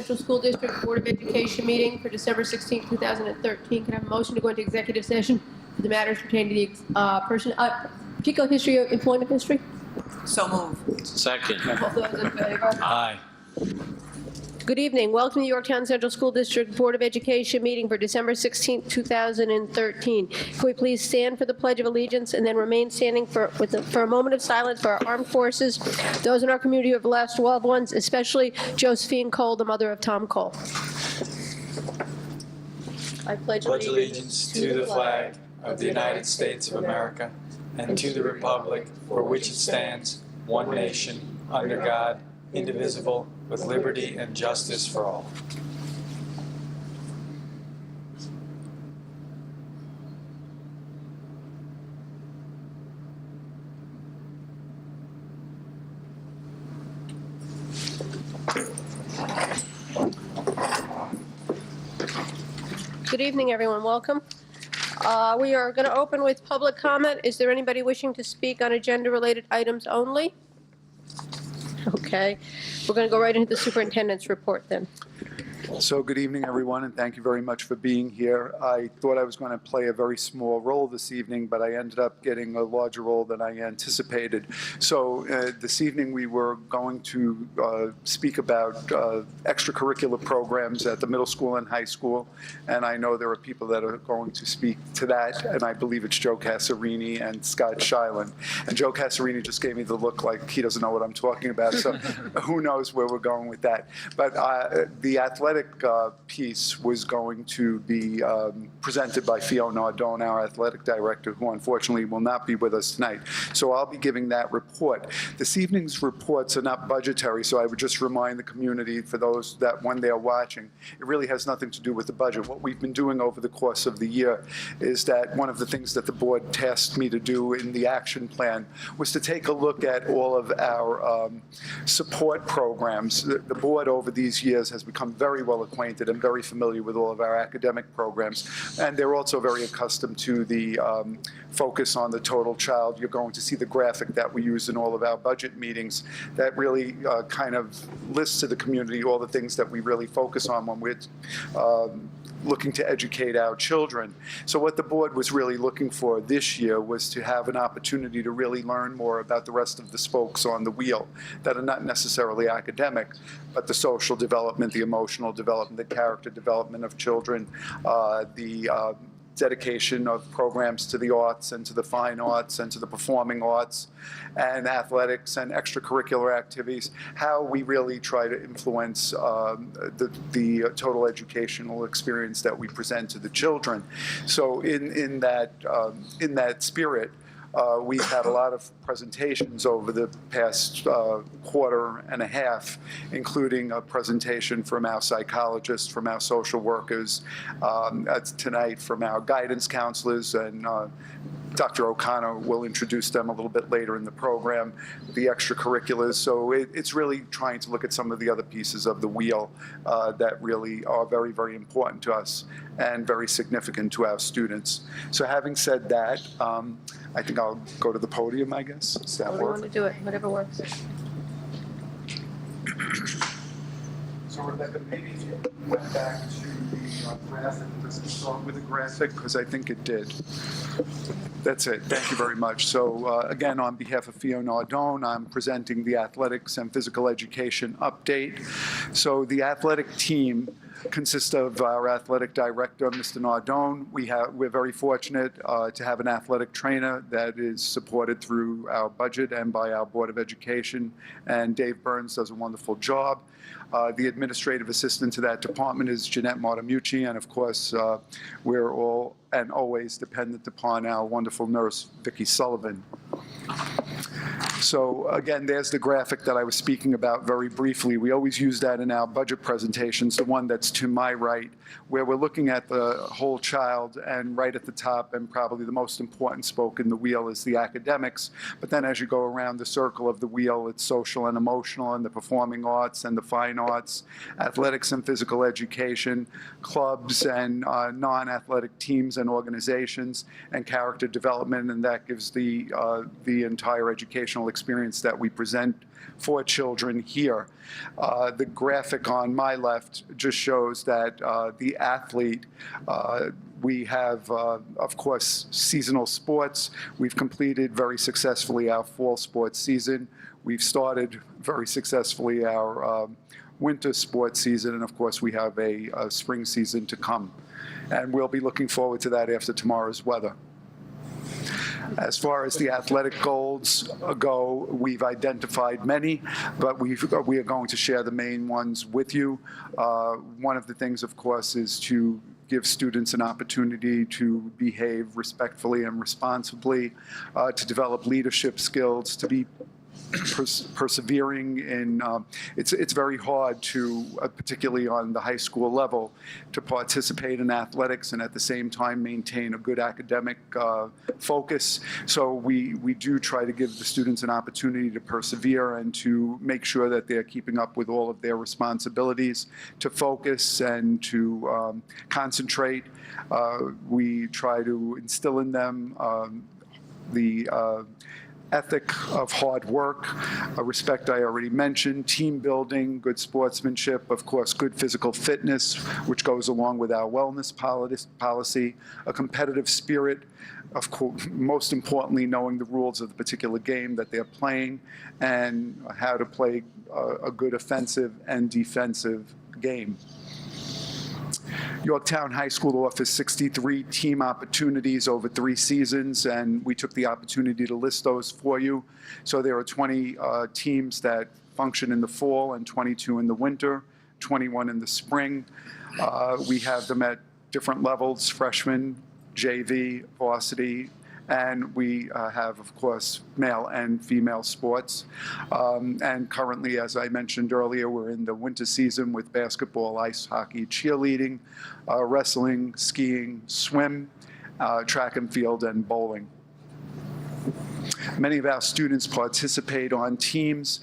Central School District Board of Education meeting for December 16, 2013. Can I have a motion to go into executive session for the matters pertaining to the particular history of employment history? So moved. Second. All those in favor? Aye. Good evening. Welcome to the Yorktown Central School District Board of Education meeting for December 16, 2013. Can we please stand for the Pledge of Allegiance and then remain standing for a moment of silence for our armed forces, those in our community who have lost loved ones, especially Josephine Cole, the mother of Tom Cole. I pledge allegiance to the flag of the United States of America and to the republic for which it stands, one nation, under God, indivisible, with liberty and justice for all. Good evening, everyone. Welcome. We are going to open with public comment. Is there anybody wishing to speak on agenda-related items only? Okay. We're going to go right into the superintendent's report then. So good evening, everyone, and thank you very much for being here. I thought I was going to play a very small role this evening, but I ended up getting a larger role than I anticipated. So this evening we were going to speak about extracurricular programs at the middle school and high school, and I know there are people that are going to speak to that, and I believe it's Joe Casarini and Scott Shilen. And Joe Casarini just gave me the look like he doesn't know what I'm talking about, so who knows where we're going with that. But the athletic piece was going to be presented by Fiona Ardone, our athletic director, who unfortunately will not be with us tonight. So I'll be giving that report. This evening's reports are not budgetary, so I would just remind the community, for those that when they're watching, it really has nothing to do with the budget. What we've been doing over the course of the year is that one of the things that the board tasked me to do in the action plan was to take a look at all of our support programs. The board over these years has become very well acquainted and very familiar with all of our academic programs, and they're also very accustomed to the focus on the total child. You're going to see the graphic that we use in all of our budget meetings that really kind of lists to the community all the things that we really focus on when we're looking to educate our children. So what the board was really looking for this year was to have an opportunity to really learn more about the rest of the spokes on the wheel that are not necessarily academic, but the social development, the emotional development, the character development of children, the dedication of programs to the arts and to the fine arts and to the performing arts and athletics and extracurricular activities, how we really try to influence the total educational experience that we present to the children. So in that spirit, we've had a lot of presentations over the past quarter and a half, including a presentation from our psychologists, from our social workers, tonight from our guidance counselors, and Dr. O'Connor will introduce them a little bit later in the program, the extracurriculars. So it's really trying to look at some of the other pieces of the wheel that really are very, very important to us and very significant to our students. So having said that, I think I'll go to the podium, I guess. Does that work? However you want to do it, whatever works. So Rebecca, maybe if you went back to the graphic, does it start with a graphic? Because I think it did. That's it. Thank you very much. So again, on behalf of Fiona Ardone, I'm presenting the athletics and physical education update. So the athletic team consists of our athletic director, Mr. Nardone. We're very fortunate to have an athletic trainer that is supported through our budget and by our Board of Education, and Dave Burns does a wonderful job. The administrative assistant to that department is Jeanette Martimucci, and of course, we're all and always dependent upon our wonderful nurse, Vicki Sullivan. So again, there's the graphic that I was speaking about very briefly. We always use that in our budget presentations, the one that's to my right, where we're looking at the whole child, and right at the top, and probably the most important spoke in the wheel, is the academics. But then as you go around the circle of the wheel, it's social and emotional, and the performing arts and the fine arts, athletics and physical education, clubs and non-athletic teams and organizations, and character development, and that gives the entire educational educational experience that we present for children here. The graphic on my left just shows that the athlete, we have, of course, seasonal sports. We've completed very successfully our fall sports season. We've started very successfully our winter sports season, and of course, we have a spring season to come. And we'll be looking forward to that after tomorrow's weather. As far as the athletic goals go, we've identified many, but we are going to share the main ones with you. One of the things, of course, is to give students an opportunity to behave respectfully and responsibly, to develop leadership skills, to be persevering in, it's very hard to, particularly on the high school level, to participate in athletics and at the same time maintain a good academic focus. So we do try to give the students an opportunity to persevere and to make sure that they're keeping up with all of their responsibilities, to focus and to concentrate. We try to instill in them the ethic of hard work, respect I already mentioned, team building, good sportsmanship, of course, good physical fitness, which goes along with our wellness policy, a competitive spirit, of course, most importantly, knowing the rules of the particular game that they're playing and how to play a good offensive and defensive game. Yorktown High School offers 63 team opportunities over 3 seasons, and we took the opportunity to list those for you. So there are 20 teams that function in the fall and 22 in the winter, 21 in the spring. We have them at different levels, freshman, JV, varsity, and we have, of course, male and female sports. And currently, as I mentioned earlier, we're in the winter season with basketball, ice hockey, cheerleading, wrestling, skiing, swim, track and field, and bowling. Many of our students participate on teams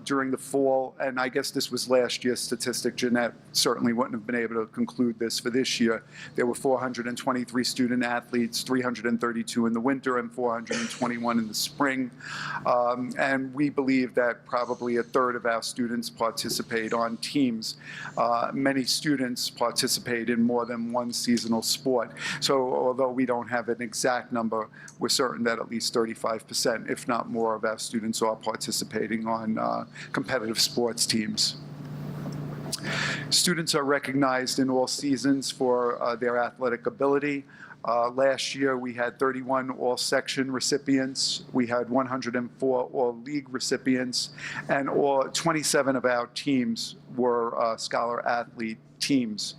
during the fall, and I guess this was last year's statistic. Jeanette certainly wouldn't have been able to conclude this for this year. There were 423 student athletes, 332 in the winter and 421 in the spring. And we believe that probably a third of our students participate on teams. Many students participate in more than one seasonal sport. So although we don't have an exact number, we're certain that at least 35%, if not more, of our students are participating on competitive sports teams. Students are recognized in all seasons for their athletic ability. Last year, we had 31 all-section recipients. We had 104 all-league recipients, and 27 of our teams were scholar athlete teams.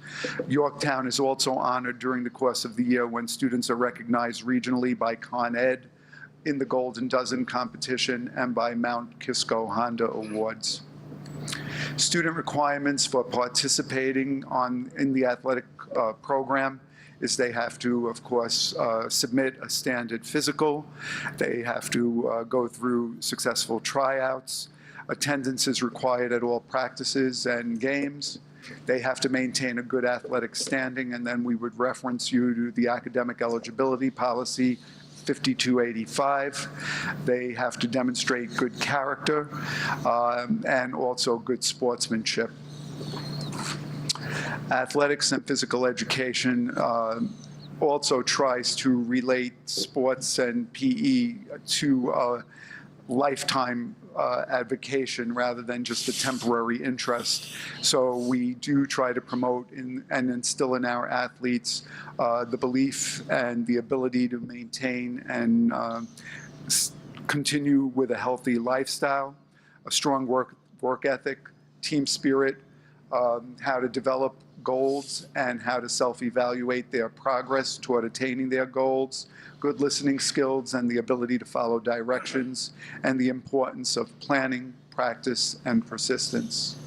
Yorktown is also honored during the course of the year when students are recognized regionally by Con Ed in the Golden Dozen competition and by Mount Kisco Honda Awards. Student requirements for participating in the athletic program is they have to, of course, submit a standard physical. They have to go through successful tryouts. Attendance is required at all practices and games. They have to maintain a good athletic standing, and then we would reference you to the academic eligibility policy 5285. They have to demonstrate good character and also good sportsmanship. Athletics and physical education also tries to relate sports and PE to lifetime advocation rather than just a temporary interest. So we do try to promote and instill in our athletes the belief and the ability to maintain and continue with a healthy lifestyle, a strong work ethic, team spirit, how to develop goals and how to self-evaluate their progress toward attaining their goals, good listening skills and the ability to follow directions, and the importance of planning, practice, and persistence.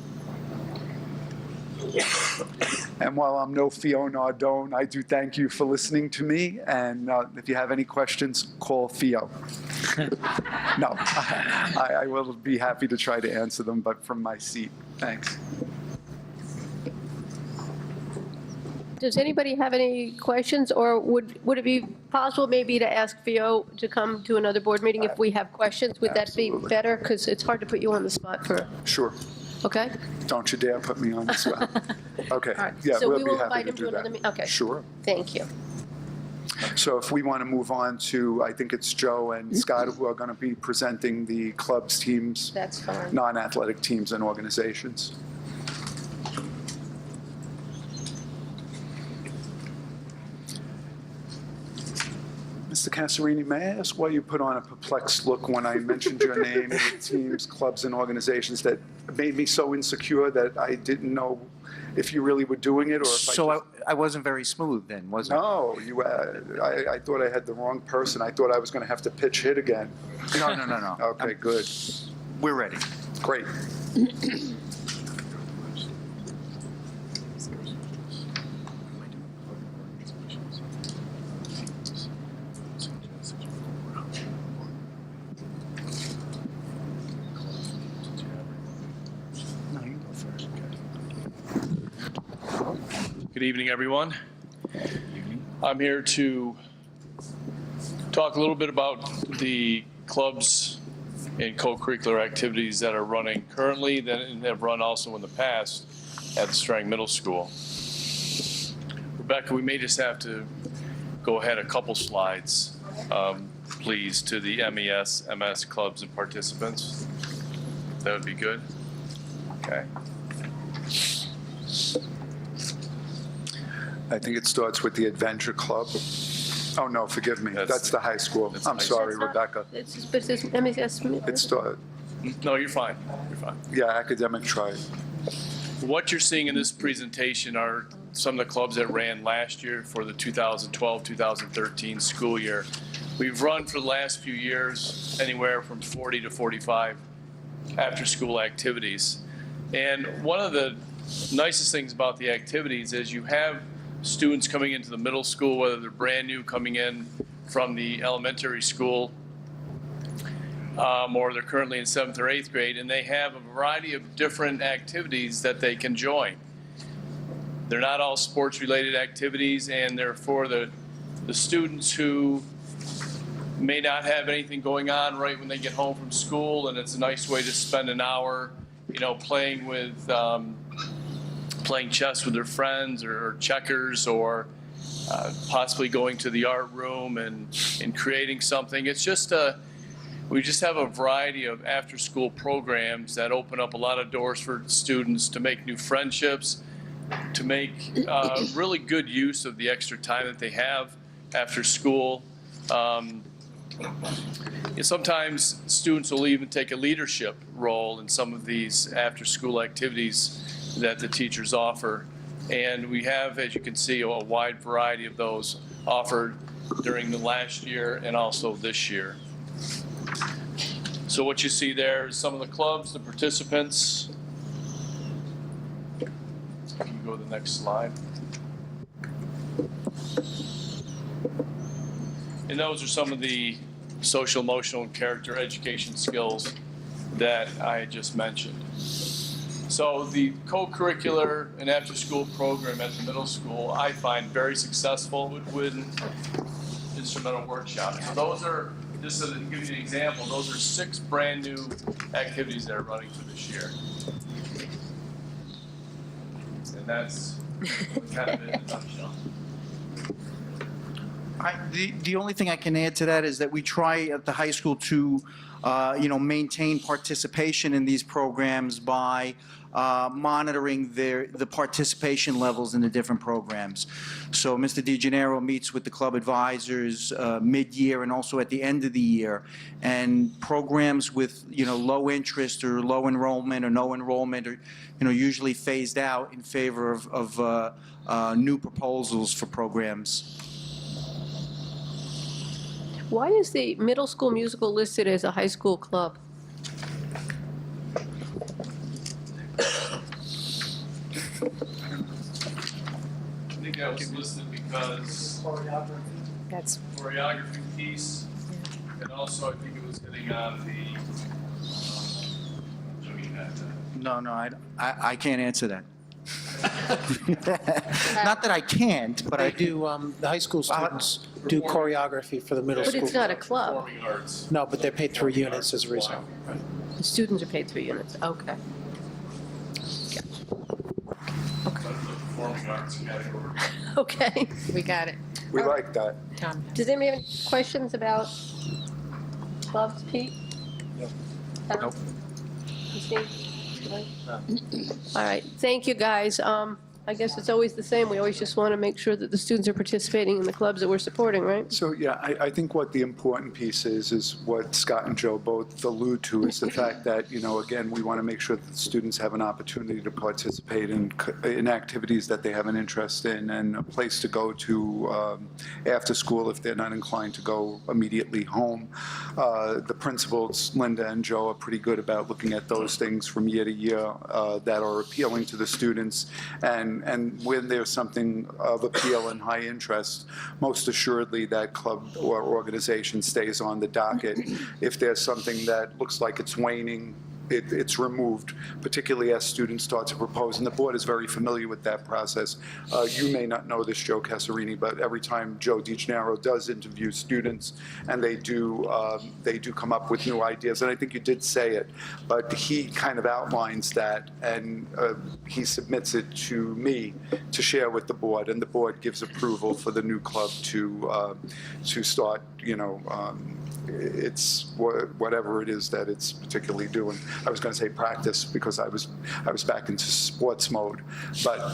And while I'm no Fiona Ardone, I do thank you for listening to me, and if you have any questions, call Theo. No, I will be happy to try to answer them, but from my seat. Thanks. Does anybody have any questions, or would it be possible maybe to ask Theo to come to another board meeting if we have questions? Would that be Absolutely. better? Because it's hard to put you on the spot for, Sure. okay? Don't you dare put me on the spot. Okay. All right. Yeah, So we'll we be will happy invite to him to do another that. okay. Sure. Thank you. So if we want to move on to, I think it's Joe and Scott who are going to be presenting the clubs, teams, That's fine. non-athletic teams and organizations. Mr. Casarini, may I ask why you put on a perplexed look when I mentioned your name with teams, clubs, and organizations that made me so insecure that I didn't know if you really were doing it or if So I wasn't very smooth then, was I? No, I thought I had the wrong person. I thought I was going to have to pitch hit again. No. Okay, good. We're ready. Great. No, you go first. Good evening, everyone. I'm here to talk a little bit about the clubs and co-curricular activities that are running currently and have run also in the past at Strang Middle School. Rebecca, we may just have to go ahead a couple slides, please, to the MES, MS clubs and participants. That would be good. Okay. I think it starts with the Adventure Club. Oh, no, forgive me. That's- That's the high school. that's I'm high sorry, That's not- Rebecca. But it says MES. It's, No, you're fine. You're fine. yeah, academic tribe. What you're seeing in this presentation are some of the clubs that ran last year for the 2012-2013 school year. We've run for the last few years anywhere from 40 to 45 after-school activities. And one of the nicest things about the activities is you have students coming into the middle school, whether they're brand new coming in from the elementary school, or they're currently in 7th or 8th grade, and they have a variety of different activities that they can join. They're not all sports-related activities, and they're for the students who may not have anything going on right when they get home from school, and it's a nice way to spend an hour, playing with, playing chess with their friends or checkers, or possibly going to the art room and creating something. It's just we just have a variety of after-school programs that open up a lot of doors for students to make new friendships, to make really good use of the extra time that they have after school. Sometimes students will even take a leadership role in some of these after-school activities that the teachers offer. And we have, as you can see, a wide variety of those offered during the last year and also this year. So what you see there is some of the clubs, the participants. You can go to the next slide. And those are some of the social, emotional, and character education skills that I just mentioned. So the co-curricular and after-school program at the middle school, I find very successful with instrumental workshops. So those are, just to give you an example, those are 6 brand new activities that are running for this year. And that's kind of it in a nutshell. The only thing I can add to that is that we try at the high school to, maintain participation in these programs by monitoring the participation levels in the different programs. So Mr. DeGennaro meets with the club advisors mid-year and also at the end of the year. And programs with, low interest or low enrollment or no enrollment are, usually phased out in favor of new proposals for programs. Why is the middle school musical listed as a high school club? I think that was listed because That's choreography piece, and also I think it was hitting on the, Jimmy had that. No, I can't answer that. Not that I can't, but I They do. do, the high school students do choreography for the middle But school. it's not a club. Performing arts. No, but they're paid through units as a result. Right. The students are paid 3 units. Okay. Performing arts category. Okay. We got it. We like that. Tom. Does anybody have any questions about clubs, Pete? Nope. Steve? All right, thank you, guys. I guess it's always the same. We always just want to make sure that the students are participating in the clubs that we're supporting, right? So, yeah, I think what the important piece is what Scott and Joe both allude to, is the fact that, again, we want to make sure that the students have an opportunity to participate in activities that they have an interest in, and a place to go to after school if they're not inclined to go immediately home. The principals, Linda and Joe, are pretty good about looking at those things from year to year that are appealing to the students, and when there's something of appeal and high interest, most assuredly that club or organization stays on the docket. If there's something that looks like it's waning, it's removed, particularly as students start to propose. And the board is very familiar with that process. You may not know this, Joe Casarini, but every time Joe DiGennaro does interview students, and they do come up with new ideas. And I think you did say it, but he kind of outlines that, and he submits it to me to share with the board, and the board gives approval for the new club to start, it's whatever it is that it's particularly doing. I was going to say practice, because I was back into sports mode, but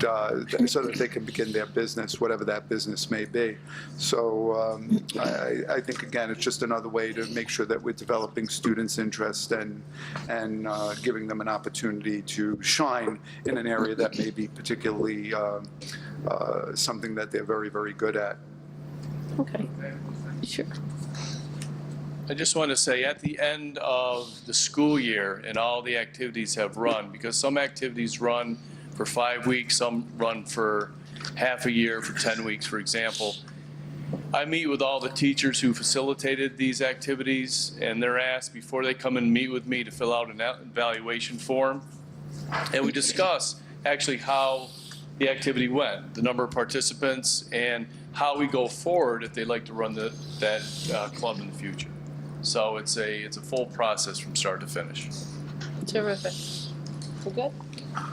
so that they can begin their business, whatever that business may be. So I think, again, it's just another way to make sure that we're developing students' interest and giving them an opportunity to shine in an area that may be particularly something that they're very, very good at. Okay, sure. I just want to say, at the end of the school year and all the activities have run, because some activities run for 5 weeks, some run for half a year, for 10 weeks, for example. I meet with all the teachers who facilitated these activities, and they're asked before they come and meet with me to fill out an evaluation form. And we discuss actually how the activity went, the number of participants, and how we go forward if they'd like to run that club in the future. So it's a full process from start to finish. Terrific. We're good?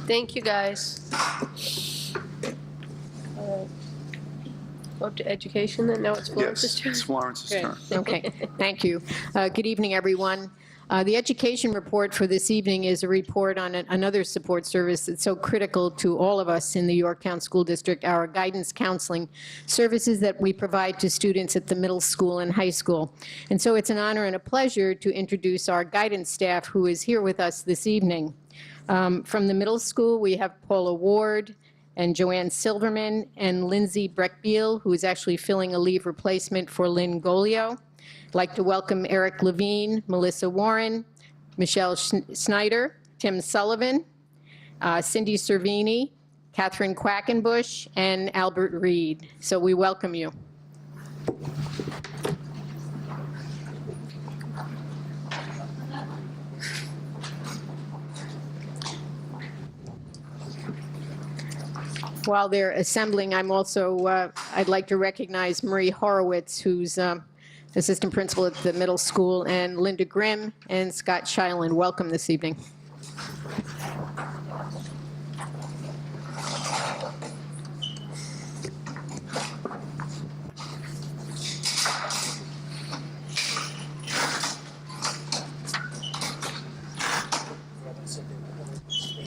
Thank you, guys. All right. Go up to education, then. Now it's Florence's Yes, turn. it's Florence's turn. Okay, thank you. Good evening, everyone. The education report for this evening is a report on another support service that's so critical to all of us in the Yorktown School District, our guidance counseling services that we provide to students at the middle school and high school. And so it's an honor and a pleasure to introduce our guidance staff who is here with us this evening. From the middle school, we have Paula Ward and Joanne Silverman and Lindsay Breckbeal, who is actually filling a leave replacement for Lynn Golio. I'd like to welcome Eric Levine, Melissa Warren, Michelle Snyder, Tim Sullivan, Cindy Cervini, Catherine Quackenbush, and Albert Reed. So we welcome you. While they're assembling, I'd like to recognize Marie Horowitz, who's assistant principal at the middle school, and Linda Grimm and Scott Shiland. Welcome this evening.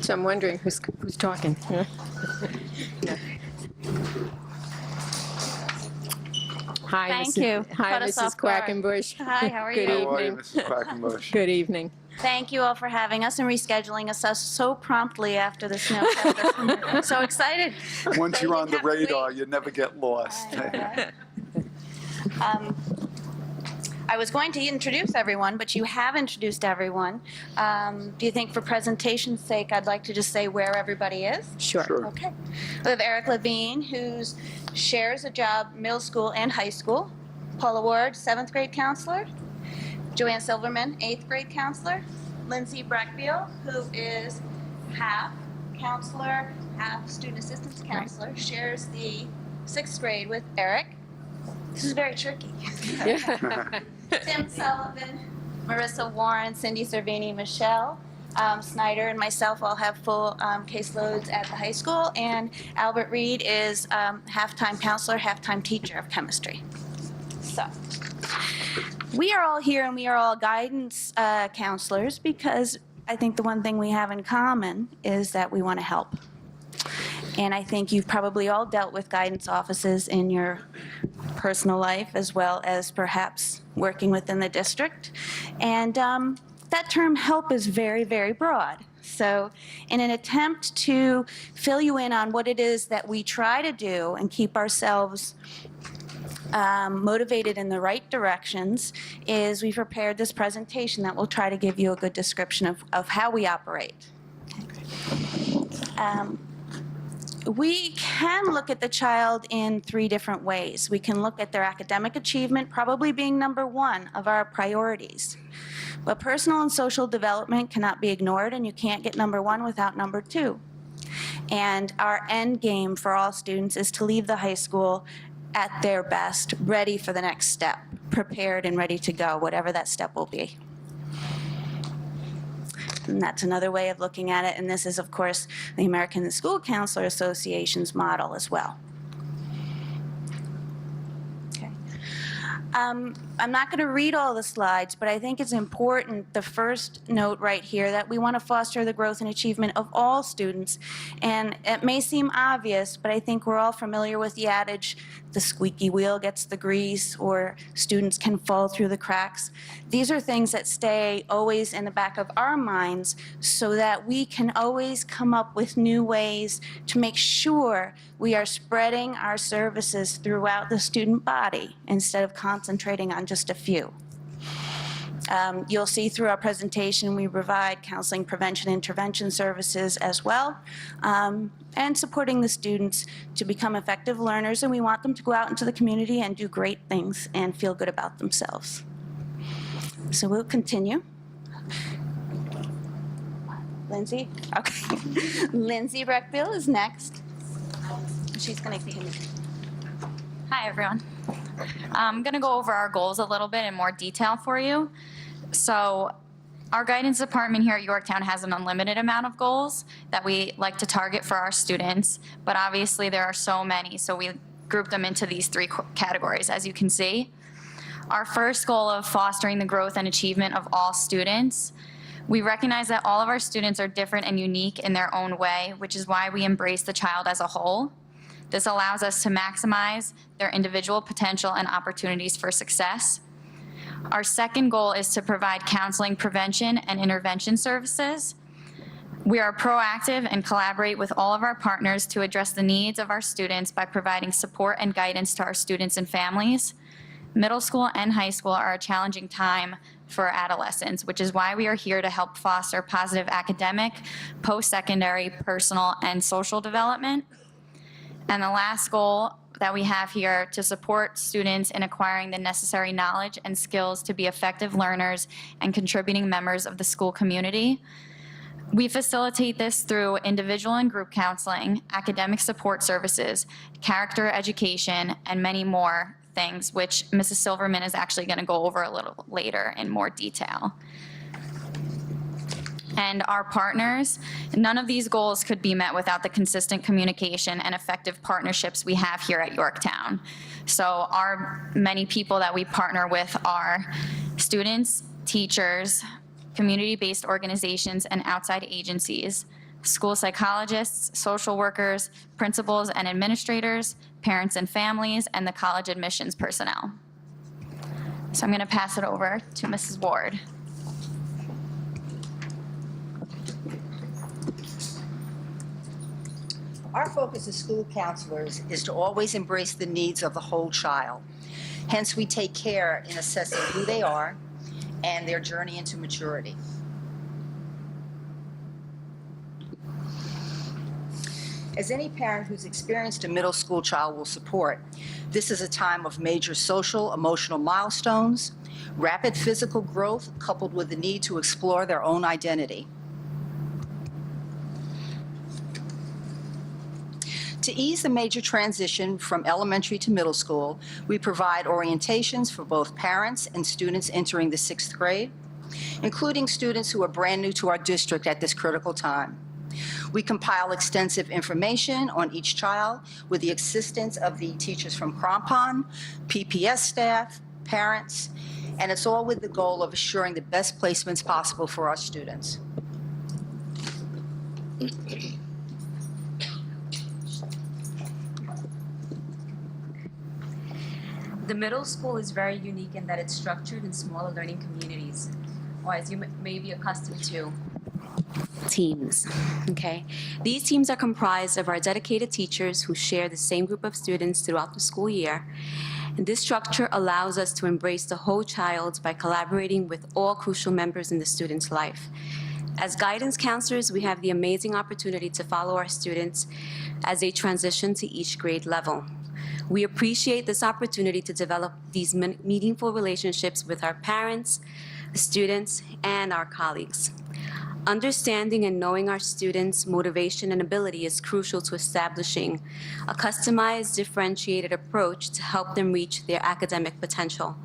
So I'm wondering who's talking. Hi, Thank you. Hi, Cut us Mrs. off guard. Quackenbush. Hi, how are Good you? How are you, evening. Mrs. Quackenbush? Good evening. Thank you all for having us and rescheduling us so promptly after the snow. I'm so excited. Once you're on the Have to wait. radar, you never get lost. I was going to introduce everyone, but you have introduced everyone. Do you think for presentation's sake, I'd like to just say where everybody is? Sure. Sure. Okay. We have Eric Levine, who shares a job middle school and high school. Paula Ward, 7th grade counselor. Joanne Silverman, 8th grade counselor. Lindsay Breckbeal, who is half counselor, half student assistance counselor, shares the 6th grade with Eric. This is very tricky. Tim Sullivan, Marissa Warren, Cindy Cervini, Michelle Snyder, and myself all have full caseloads at the high school, and Albert Reed is half-time counselor, half-time teacher of chemistry. So we are all here and we are all guidance counselors because I think the one thing we have in common is that we want to help. And I think you've probably all dealt with guidance offices in your personal life as well as perhaps working within the district. And that term help is very, very broad. So in an attempt to fill you in on what it is that we try to do and keep ourselves motivated in the right directions, is we prepared this presentation that will try to give you a good description of how we operate. We can look at the child in 3 different ways. We can look at their academic achievement, probably being number 1 of our priorities. But personal and social development cannot be ignored, and you can't get number 1 without number 2. And our end game for all students is to leave the high school at their best, ready for the next step, prepared and ready to go, whatever that step will be. And that's another way of looking at it. And this is, of course, the American School Counselor Association's model as well. Okay. I'm not going to read all the slides, but I think it's important, the first note right here, that we want to foster the growth and achievement of all students. And it may seem obvious, but I think we're all familiar with the adage, the squeaky wheel gets the grease, or students can fall through the cracks. These are things that stay always in the back of our minds so that we can always come up with new ways to make sure we are spreading our services throughout the student body instead of concentrating on just a few. You'll see through our presentation we provide counseling, prevention, intervention services as well, and supporting the students to become effective learners, and we want them to go out into the community and do great things and feel good about themselves. So we'll continue. Lindsay? Okay. Lindsay Breckbill is next. She's going to continue. Hi, everyone. I'm going to go over our goals a little bit in more detail for you. So our guidance department here at Yorktown has an unlimited amount of goals that we like to target for our students, but obviously there are so many, so we group them into these 3 categories, as you can see. Our first goal of fostering the growth and achievement of all students. We recognize that all of our students are different and unique in their own way, which is why we embrace the child as a whole. This allows us to maximize their individual potential and opportunities for success. Our second goal is to provide counseling, prevention, and intervention services. We are proactive and collaborate with all of our partners to address the needs of our students by providing support and guidance to our students and families. Middle school and high school are a challenging time for adolescents, which is why we are here to help foster positive academic, post-secondary, personal, and social development. And the last goal that we have here to support students in acquiring the necessary knowledge and skills to be effective learners and contributing members of the school community. We facilitate this through individual and group counseling, academic support services, character education, and many more things, which Mrs. Silverman is actually going to go over a little later in more detail. And our partners, none of these goals could be met without the consistent communication and effective partnerships we have here at Yorktown. So our many people that we partner with are students, teachers, community-based organizations, and outside agencies, school psychologists, social workers, principals and administrators, parents and families, and the college admissions personnel. So I'm going to pass it over to Mrs. Ward. Our focus as school counselors is to always embrace the needs of the whole child. Hence, we take care in assessing who they are and their journey into maturity. As any parent who's experienced a middle school child will support, this is a time of major social, emotional milestones, rapid physical growth coupled with the need to explore their own identity. To ease the major transition from elementary to middle school, we provide orientations for both parents and students entering the 6th grade, including students who are brand new to our district at this critical time. We compile extensive information on each child with the assistance of the teachers from Crampon, PPS staff, parents, and it's all with the goal of assuring the best placements possible for our students. The middle school is very unique in that it's structured in smaller learning communities, or as you may be accustomed to, teams, okay? These teams are comprised of our dedicated teachers who share the same group of students throughout the school year. And this structure allows us to embrace the whole child by collaborating with all crucial members in the student's life. As guidance counselors, we have the amazing opportunity to follow our students as they transition to each grade level. We appreciate this opportunity to develop these meaningful relationships with our parents, students, and our colleagues. Understanding and knowing our students' motivation and ability is crucial to establishing a customized, differentiated approach to help them reach their academic potential.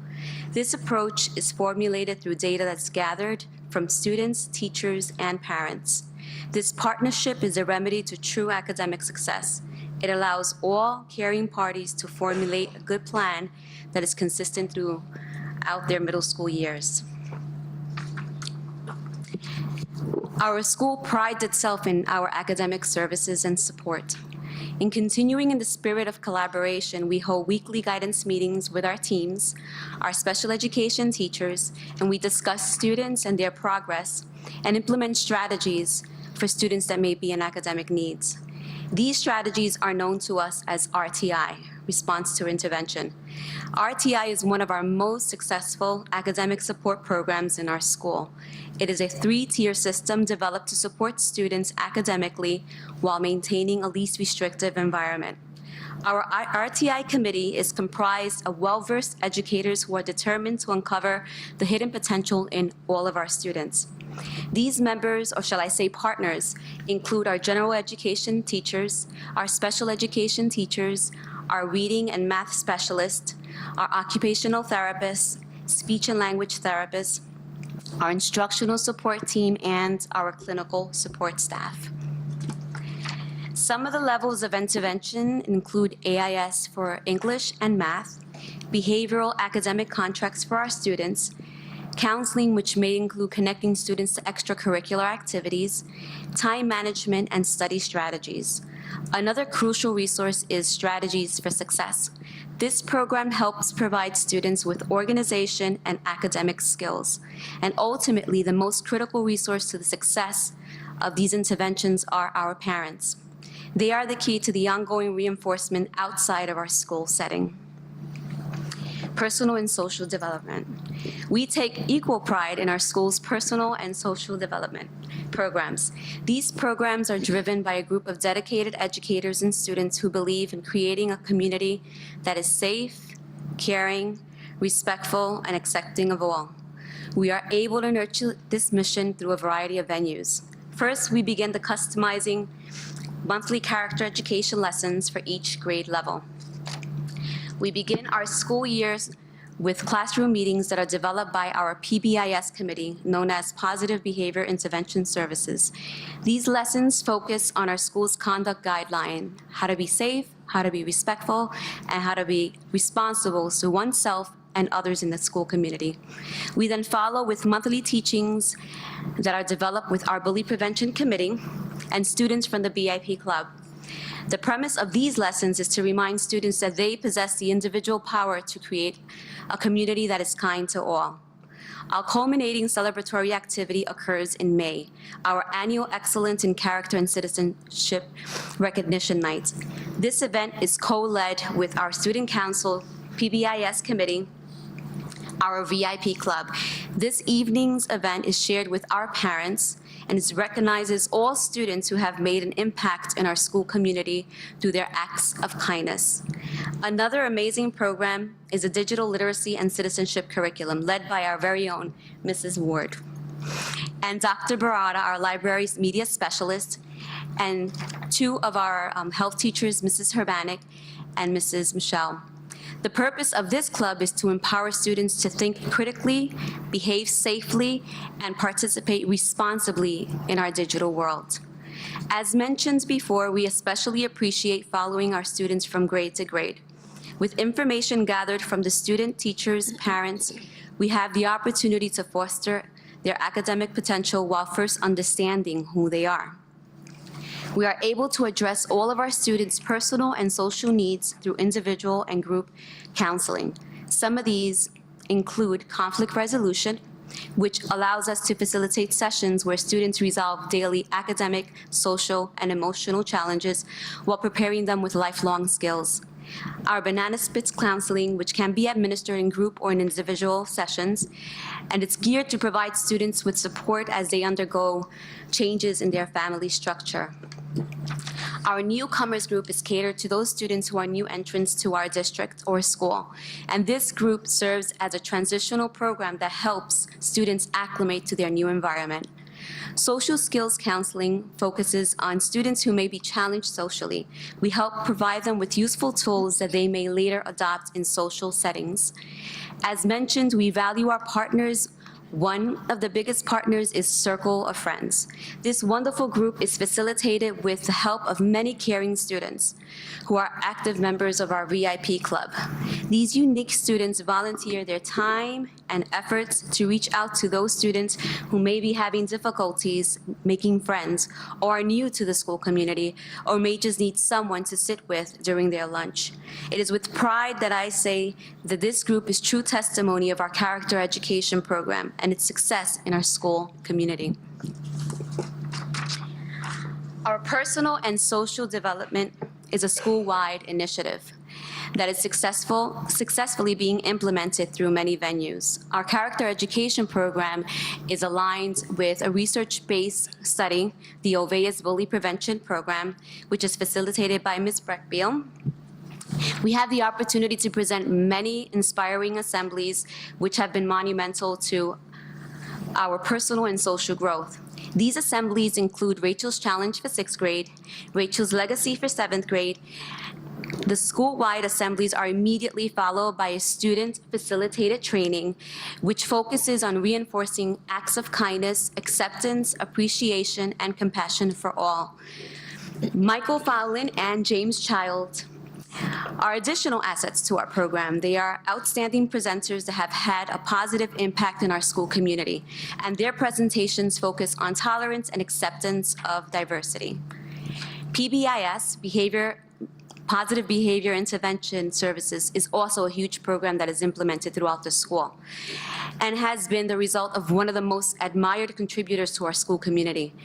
This approach is formulated through data that's gathered from students, teachers, and parents. This partnership is a remedy to true academic success. It allows all caring parties to formulate a good plan that is consistent throughout their middle school years. Our school prides itself in our academic services and support. In continuing in the spirit of collaboration, we hold weekly guidance meetings with our teams, our special education teachers, and we discuss students and their progress and implement strategies for students that may be in academic needs. These strategies are known to us as RTI, Response to Intervention. RTI is one of our most successful academic support programs in our school. It is a 3-tier system developed to support students academically while maintaining a least restrictive environment. Our RTI committee is comprised of well-versed educators who are determined to uncover the hidden potential in all of our students. These members, or shall I say partners, include our general education teachers, our special education teachers, our reading and math specialists, our occupational therapists, speech and language therapists, our instructional support team, and our clinical support staff. Some of the levels of intervention include AIS for English and math, behavioral academic contracts for our students, counseling, which may include connecting students to extracurricular activities, time management, and study strategies. Another crucial resource is Strategies for Success. This program helps provide students with organization and academic skills. And ultimately, the most critical resource to the success of these interventions are our parents. They are the key to the ongoing reinforcement outside of our school setting. Personal and social development. We take equal pride in our school's personal and social development programs. These programs are driven by a group of dedicated educators and students who believe in creating a community that is safe, caring, respectful, and accepting of all. We are able to nurture this mission through a variety of venues. First, we begin the customizing monthly character education lessons for each grade level. We begin our school years with classroom meetings that are developed by our PBIS committee, known as Positive Behavior Intervention Services. These lessons focus on our school's conduct guideline, how to be safe, how to be respectful, and how to be responsible to oneself and others in the school community. We then follow with monthly teachings that are developed with our Bully Prevention Committee and students from the BIP Club. The premise of these lessons is to remind students that they possess the individual power to create a community that is kind to all. Our culminating celebratory activity occurs in May, our annual Excellence in Character and Citizenship Recognition Night. This event is co-led with our Student Council, PBIS Committee, our VIP Club. This evening's event is shared with our parents, and it recognizes all students who have made an impact in our school community through their acts of kindness. Another amazing program is a digital literacy and citizenship curriculum led by our very own Mrs. Ward and Dr. Barada, our library's media specialist, and 2 of our health teachers, Mrs. Herbanik and Mrs. Michelle. The purpose of this club is to empower students to think critically, behave safely, and participate responsibly in our digital world. As mentioned before, we especially appreciate following our students from grade to grade. With information gathered from the student, teachers, parents, we have the opportunity to foster their academic potential while first understanding who they are. We are able to address all of our students' personal and social needs through individual and group counseling. Some of these include conflict resolution, which allows us to facilitate sessions where students resolve daily academic, social, and emotional challenges while preparing them with lifelong skills. Our banana splits counseling, which can be administered in group or in individual sessions, and it's geared to provide students with support as they undergo changes in their family structure. Our newcomers group is catered to those students who are new entrants to our district or school, and this group serves as a transitional program that helps students acclimate to their new environment. Social skills counseling focuses on students who may be challenged socially. We help provide them with useful tools that they may later adopt in social settings. As mentioned, we value our partners. One of the biggest partners is Circle of Friends. This wonderful group is facilitated with the help of many caring students who are active members of our VIP club. These unique students volunteer their time and efforts to reach out to those students who may be having difficulties making friends or are new to the school community or may just need someone to sit with during their lunch. It is with pride that I say that this group is true testimony of our character education program and its success in our school community. Our personal and social development is a school-wide initiative that is successfully being implemented through many venues. Our character education program is aligned with a research-based study, the Ovea's Bully Prevention Program, which is facilitated by Ms. Breckbiel. We have the opportunity to present many inspiring assemblies which have been monumental to our personal and social growth. These assemblies include Rachel's Challenge for 6th grade, Rachel's Legacy for 7th grade. The school-wide assemblies are immediately followed by a student-facilitated training, which focuses on reinforcing acts of kindness, acceptance, appreciation, and compassion for all. Michael Fowlin and James Child are additional assets to our program. They are outstanding presenters that have had a positive impact in our school community, and their presentations focus on tolerance and acceptance of diversity. PBIS, Positive Behavior Intervention Services, is also a huge program that is implemented throughout the school and has been the result of one of the most admired contributors to our school community.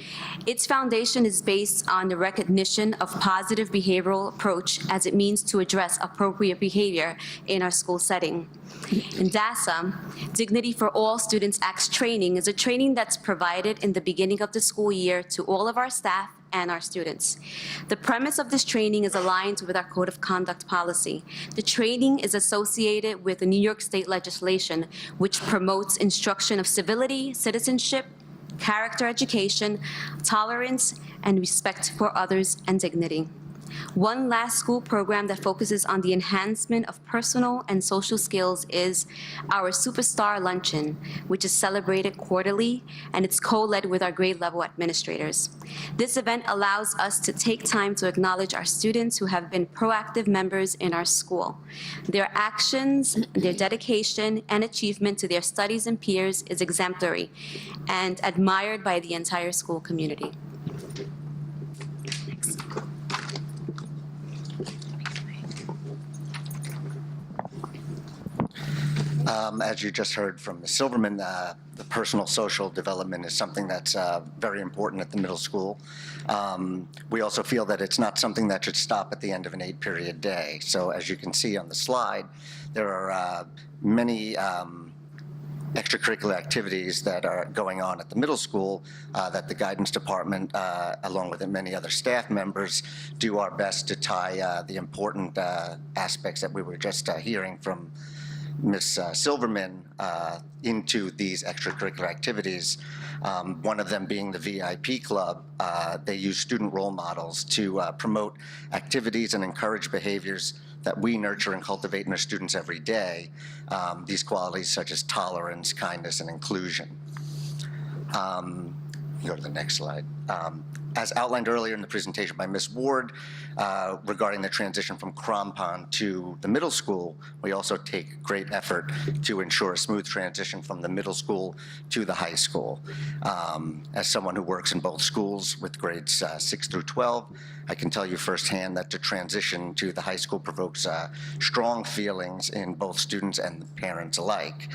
Its foundation is based on the recognition of positive behavioral approach as it means to address appropriate behavior in our school setting. In DASA, Dignity for All Students Acts training is a training that's provided in the beginning of the school year to all of our staff and our students. The premise of this training is aligned with our Code of Conduct policy. The training is associated with the New York State legislation, which promotes instruction of civility, citizenship, character education, tolerance, and respect for others and dignity. One last school program that focuses on the enhancement of personal and social skills is our Superstar Luncheon, which is celebrated quarterly, and it's co-led with our grade level administrators. This event allows us to take time to acknowledge our students who have been proactive members in our school. Their actions, their dedication, and achievement to their studies and peers is exemplary and admired by the entire school community. As you just heard from Ms. Silverman, the personal social development is something that's very important at the middle school. We also feel that it's not something that should stop at the end of an 8-period day. So as you can see on the slide, there are many extracurricular activities that are going on at the middle school that the guidance department, along with many other staff members, do our best to tie the important aspects that we were just hearing from Ms. Silverman into these extracurricular activities, one of them being the VIP Club. They use student role models to promote activities and encourage behaviors that we nurture and cultivate in our students every day, these qualities such as tolerance, kindness, and inclusion. Go to the next slide. As outlined earlier in the presentation by Ms. Ward regarding the transition from Crampon to the middle school, we also take great effort to ensure a smooth transition from the middle school to the high school. As someone who works in both schools with grades 6 through 12, I can tell you firsthand that the transition to the high school provokes strong feelings in both students and the parents alike.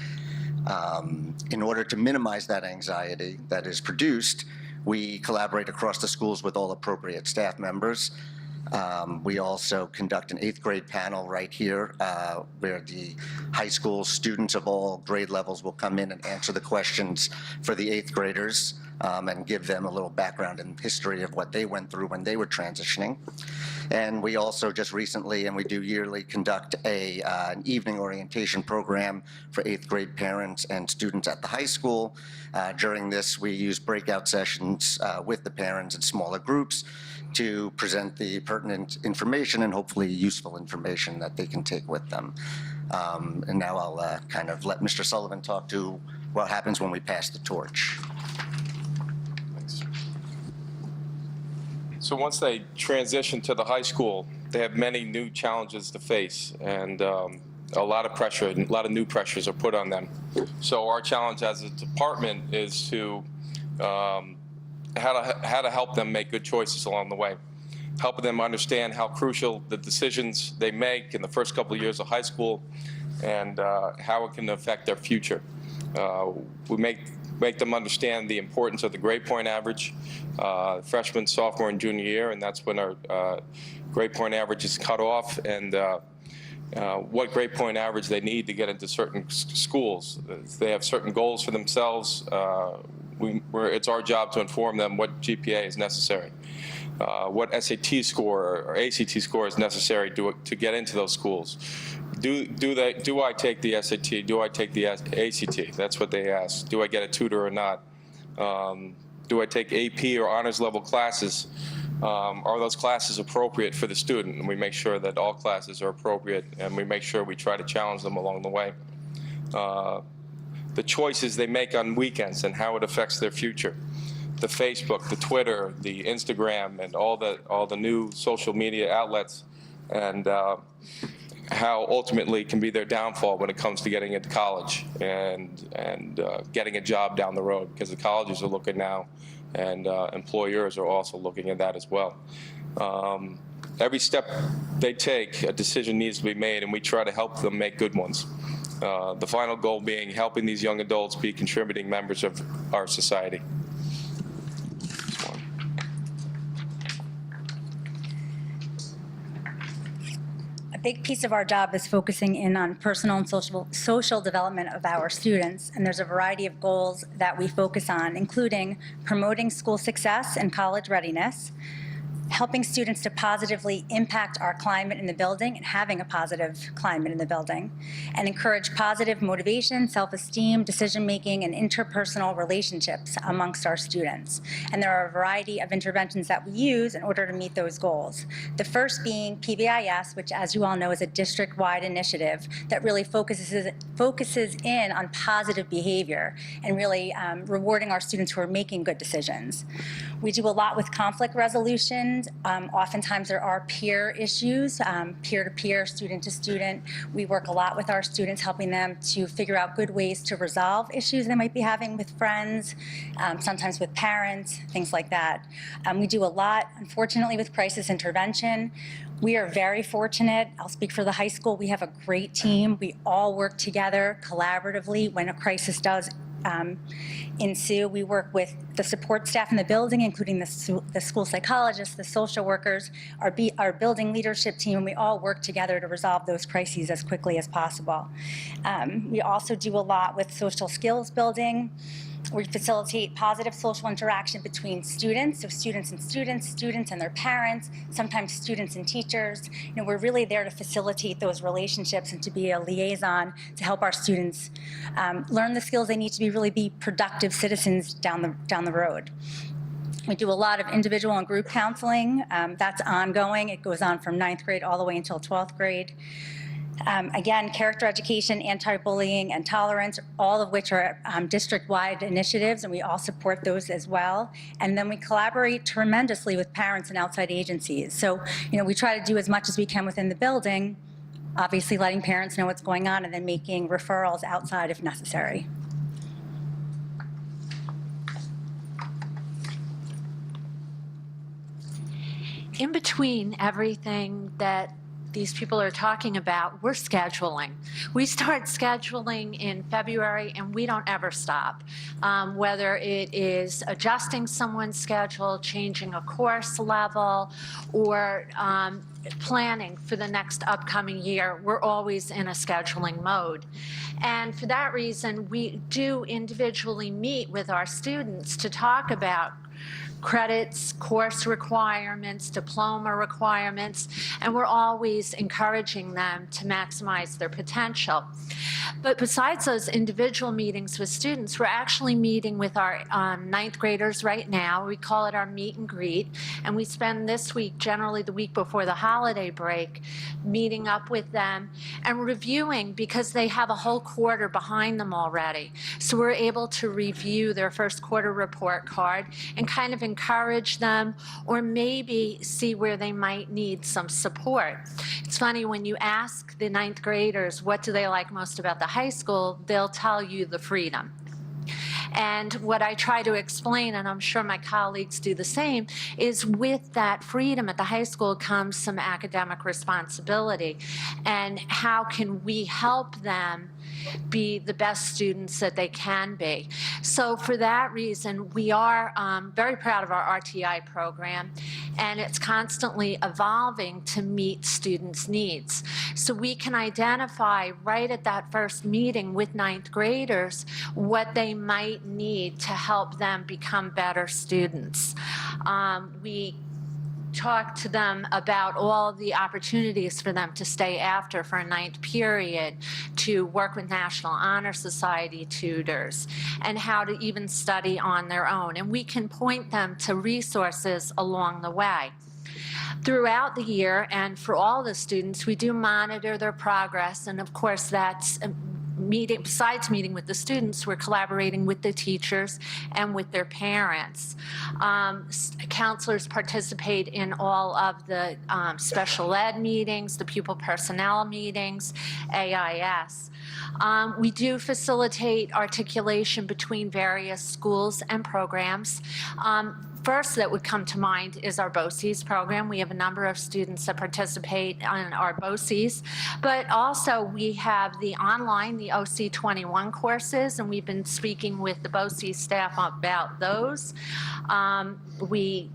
In order to minimize that anxiety that is produced, we collaborate across the schools with all appropriate staff members. We also conduct an 8th grade panel right here where the high school students of all grade levels will come in and answer the questions for the 8th graders and give them a little background and history of what they went through when they were transitioning. And we also just recently, and we do yearly, conduct an evening orientation program for 8th grade parents and students at the high school. During this, we use breakout sessions with the parents in smaller groups to present the pertinent information and hopefully useful information that they can take with them. And now I'll kind of let Mr. Sullivan talk to what happens when we pass the torch. So once they transition to the high school, they have many new challenges to face, and a lot of pressure, a lot of new pressures are put on them. So our challenge as a department is to how to help them make good choices along the way, helping them understand how crucial the decisions they make in the first couple of years of high school and how it can affect their future. We make them understand the importance of the grade point average, freshman, sophomore, and junior year, and that's when our grade point average is cut off, and what grade point average they need to get into certain schools. They have certain goals for themselves. It's our job to inform them what GPA is necessary, what SAT score or ACT score is necessary to get into those schools. Do I take the SAT? Do I take the ACT? That's what they ask. Do I get a tutor or not? Do I take AP or honors level classes? Are those classes appropriate for the student? And we make sure that all classes are appropriate, and we make sure we try to challenge them along the way. The choices they make on weekends and how it affects their future. The Facebook, the Twitter, the Instagram, and all the new social media outlets, and how ultimately can be their downfall when it comes to getting into college and getting a job down the road, because the colleges are looking now, and employers are also looking at that as well. Every step they take, a decision needs to be made, and we try to help them make good ones. The final goal being helping these young adults be contributing members of our society. A big piece of our job is focusing in on personal and social development of our students, and there's a variety of goals that we focus on, including promoting school success and college readiness, helping students to positively impact our climate in the building and having a positive climate in the building, and encourage positive motivation, self-esteem, decision-making, and interpersonal relationships amongst our students. And there are a variety of interventions that we use in order to meet those goals. The first being PBIS, which, as you all know, is a district-wide initiative that really focuses in on positive behavior and really rewarding our students who are making good decisions. We do a lot with conflict resolution. Oftentimes there are peer issues, peer-to-peer, student-to-student. We work a lot with our students, helping them to figure out good ways to resolve issues they might be having with friends, sometimes with parents, things like that. We do a lot, unfortunately, with crisis intervention. We are very fortunate. I'll speak for the high school. We have a great team. We all work together collaboratively when a crisis does ensue. We work with the support staff in the building, including the school psychologists, the social workers, our building leadership team, and we all work together to resolve those crises as quickly as possible. We also do a lot with social skills building. We facilitate positive social interaction between students, so students and students, students and their parents, sometimes students and teachers. We're really there to facilitate those relationships and to be a liaison to help our students learn the skills they need to be productive citizens down the road. We do a lot of individual and group counseling. That's ongoing. It goes on from 9th grade all the way until 12th grade. Again, character education, anti-bullying, and tolerance, all of which are district-wide initiatives, and we all support those as well. And then we collaborate tremendously with parents and outside agencies. So, we try to do as much as we can within the building, obviously letting parents know what's going on and then making referrals outside if necessary. In between everything that these people are talking about, we're scheduling. We start scheduling in February and we don't ever stop. Whether it is adjusting someone's schedule, changing a course level, or planning for the next upcoming year, we're always in a scheduling mode. And for that reason, we do individually meet with our students to talk about credits, course requirements, diploma requirements, and we're always encouraging them to maximize their potential. But besides those individual meetings with students, we're actually meeting with our 9th graders right now. We call it our meet and greet, and we spend this week, generally the week before the holiday break, meeting up with them and reviewing, because they have a whole quarter behind them already. So we're able to review their first quarter report card and kind of encourage them, or maybe see where they might need some support. It's funny, when you ask the 9th graders what do they like most about the high school, they'll tell you the freedom. And what I try to explain, and I'm sure my colleagues do the same, is with that freedom at the high school comes some academic responsibility. And how can we help them be the best students that they can be? So for that reason, we are very proud of our RTI program, and it's constantly evolving to meet students' needs. So we can identify right at that first meeting with 9th graders what they might need to help them become better students. We talk to them about all the opportunities for them to stay after for a 9th period, to work with National Honor Society tutors, and how to even study on their own. And we can point them to resources along the way. Throughout the year, and for all the students, we do monitor their progress, and of course that's besides meeting with the students, we're collaborating with the teachers and with their parents. Counselors participate in all of the special ed meetings, the pupil personnel meetings, AIS. We do facilitate articulation between various schools and programs. First that would come to mind is our BOCES program. We have a number of students that participate in our BOCES, but also we have the online, the OC21 courses, and we've been speaking with the BOCES staff about those. We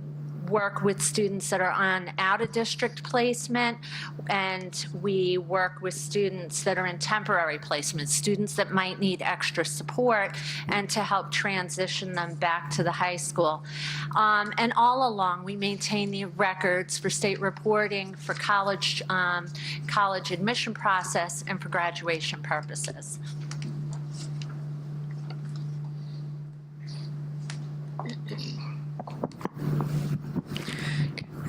work with students that are on out-of-district placement, and we work with students that are in temporary placement, students that might need extra support, and to help transition them back to the high school. And all along, we maintain the records for state reporting, for college admission process, and for graduation purposes.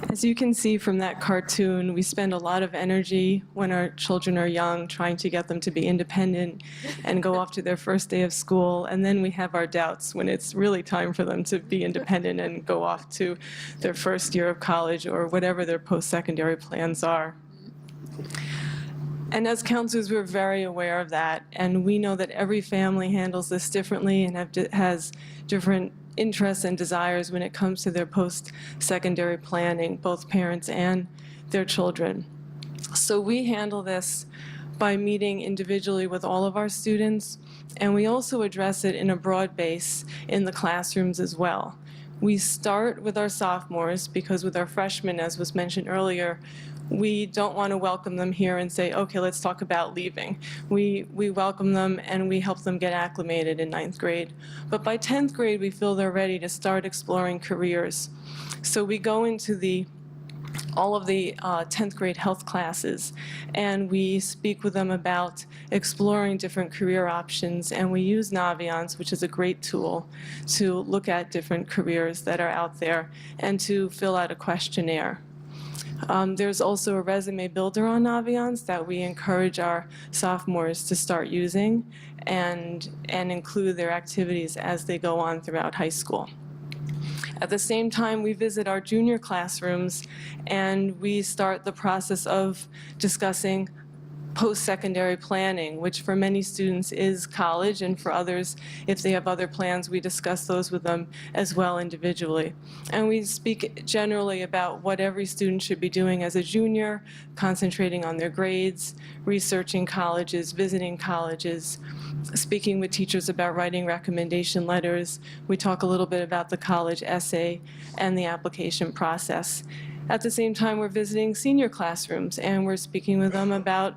As you can see from that cartoon, we spend a lot of energy when our children are young trying to get them to be independent and go off to their first day of school. And then we have our doubts when it's really time for them to be independent and go off to their first year of college or whatever their post-secondary plans are. And as counselors, we're very aware of that. And we know that every family handles this differently and has different interests and desires when it comes to their post-secondary planning, both parents and their children. So we handle this by meeting individually with all of our students, and we also address it in a broad base in the classrooms as well. We start with our sophomores because with our freshmen, as was mentioned earlier, we don't want to welcome them here and say, okay, let's talk about leaving. We welcome them and we help them get acclimated in 9th grade. But by 10th grade, we feel they're ready to start exploring careers. So we go into all of the 10th grade health classes, and we speak with them about exploring different career options, and we use Naviance, which is a great tool, to look at different careers that are out there and to fill out a questionnaire. There's also a resume builder on Naviance that we encourage our sophomores to start using and include their activities as they go on throughout high school. At the same time, we visit our junior classrooms and we start the process of discussing post-secondary planning, which for many students is college, and for others, if they have other plans, we discuss those with them as well individually. And we speak generally about what every student should be doing as a junior, concentrating on their grades, researching colleges, visiting colleges, speaking with teachers about writing recommendation letters. We talk a little bit about the college essay and the application process. At the same time, we're visiting senior classrooms and we're speaking with them about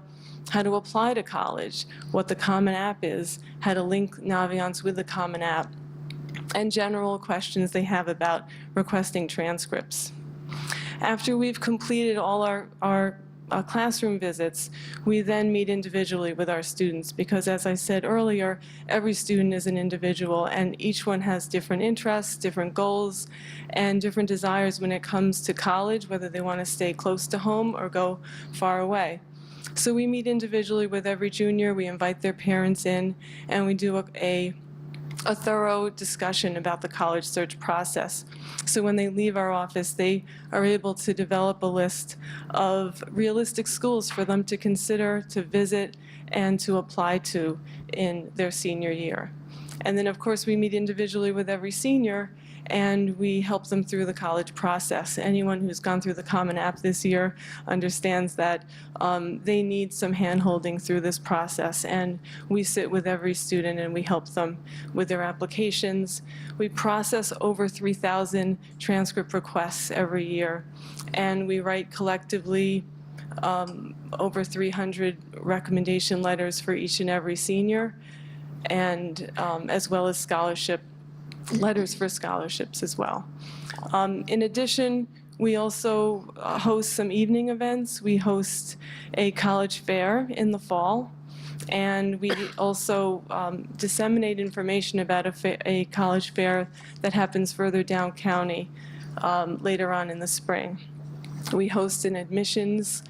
how to apply to college, what the Common App is, how to link Naviance with the Common App, and general questions they have about requesting transcripts. After we've completed all our classroom visits, we then meet individually with our students because, as I said earlier, every student is an individual and each one has different interests, different goals, and different desires when it comes to college, whether they want to stay close to home or go far away. So we meet individually with every junior, we invite their parents in, and we do a thorough discussion about the college search process. So when they leave our office, they are able to develop a list of realistic schools for them to consider, to visit, and to apply to in their senior year. And then, of course, we meet individually with every senior, and we help them through the college process. Anyone who's gone through the Common App this year understands that they need some hand-holding through this process, and we sit with every student and we help them with their applications. We process over 3,000 transcript requests every year, and we write collectively over 300 recommendation letters for each and every senior, and as well as letters for scholarships as well. In addition, we also host some evening events. We host a college fair in the fall, and we also disseminate information about a college fair that happens further down county later on in the spring. We host an admissions,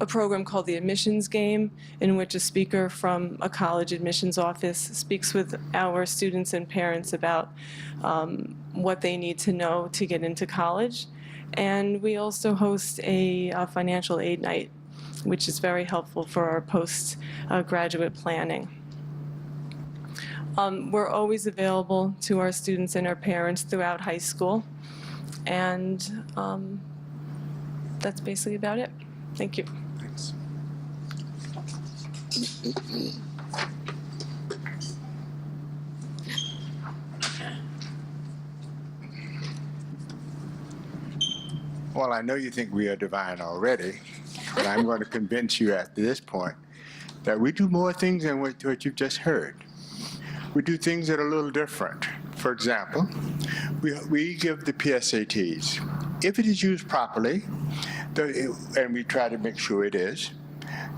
a program called the Admissions Game, in which a speaker from a college admissions office speaks with our students and parents about what they need to know to get into college. And we also host a financial aid night, which is very helpful for our post-graduate planning. We're always available to our students and our parents throughout high school. And that's basically about it. Thank you. Thanks. Well, I know you think we are divine already, but I'm going to convince you at this point that we do more things than what you've just heard. We do things that are a little different. For example, we give the PSATs. If it is used properly, and we try to make sure it is,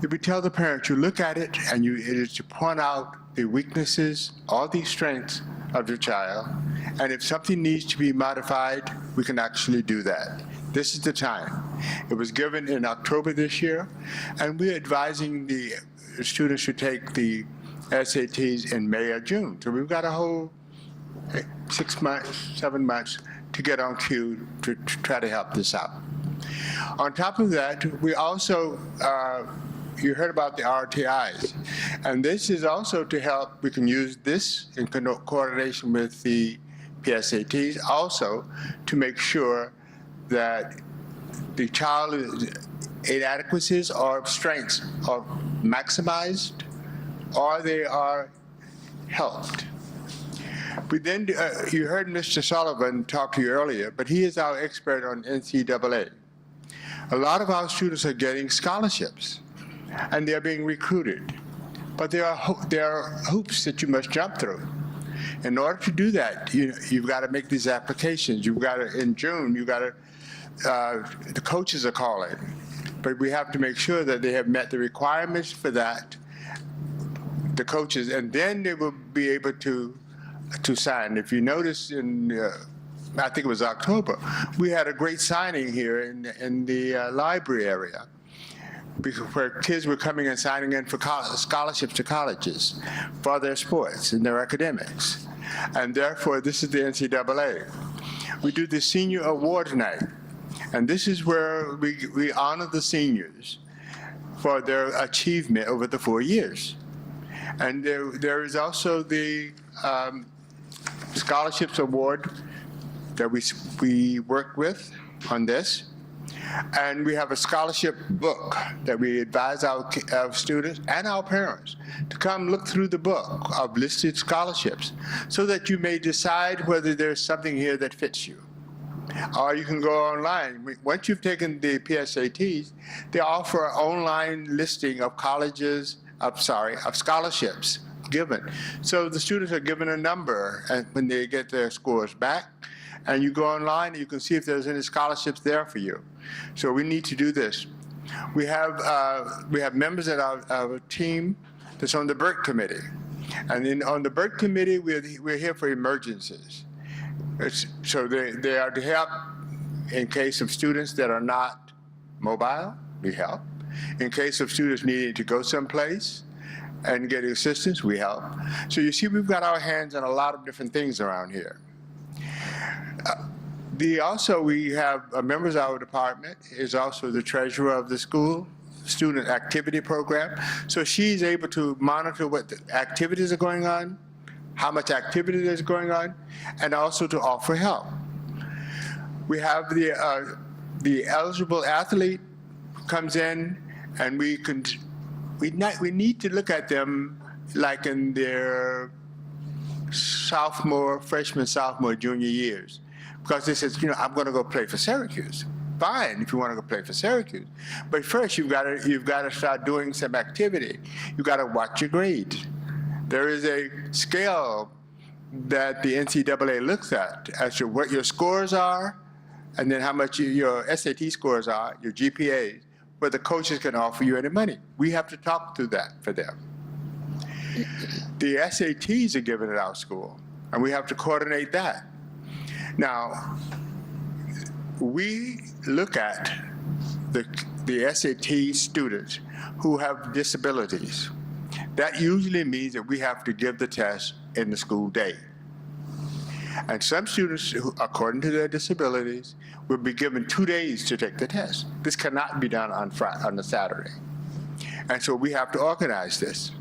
if we tell the parent, you look at it and it is to point out the weaknesses or the strengths of your child, and if something needs to be modified, we can actually do that. This is the time. It was given in October this year, and we're advising the students to take the SATs in May or June. So we've got a whole 6 months, 7 months to get on cue to try to help this out. On top of that, we also, you heard about the RTIs, and this is also to help. We can use this in coordination with the PSATs also to make sure that the child's inadequacies or strengths are maximized or they are helped. We then, you heard Mr. Sullivan talk to you earlier, but he is our expert on NCAA. A lot of our students are getting scholarships, and they're being recruited. But there are hoops that you must jump through. In order to do that, you've got to make these applications. You've got to, in June, you've got to, the coaches are calling. But we have to make sure that they have met the requirements for that, the coaches, and then they will be able to sign. If you notice in, I think it was October, we had a great signing here in the library area, where kids were coming and signing in for scholarships to colleges for their sports and their academics. And therefore, this is the NCAA. We do the senior award night. And this is where we honor the seniors for their achievement over the 4 years. And there is also the scholarships award that we worked with on this. And we have a scholarship book that we advise our students and our parents to come look through the book of listed scholarships so that you may decide whether there's something here that fits you. Or you can go online. Once you've taken the PSATs, they offer an online listing of of scholarships given. So the students are given a number and when they get their scores back, and you go online and you can see if there's any scholarships there for you. So we need to do this. We have members at our team that's on the BERT committee. And then on the BERT committee, we're here for emergencies. So they are to help in case of students that are not mobile, we help. In case of students needing to go someplace and get assistance, we help. So you see, we've got our hands on a lot of different things around here. We have members of our department is also the treasurer of the school student activity program. So she's able to monitor what the activities are going on, how much activity is going on, and also to offer help. We have the eligible athlete comes in, and we need to look at them like in their freshman, sophomore, junior years. Because they says, I'm going to go play for Syracuse. Fine, if you want to go play for Syracuse. But first, you've got to start doing some activity. You've got to watch your grades. There is a scale that the NCAA looks at as to what your scores are, and then how much your SAT scores are, your GPAs, where the coaches can offer you any money. We have to talk through that for them. The SATs are given at our school, and we have to coordinate that. Now, we look at the SAT students who have disabilities. That usually means that we have to give the test in the school day. And some students, who, according to their disabilities, will be given 2 days to take the test. This cannot be done on a Saturday. And so we have to organize this.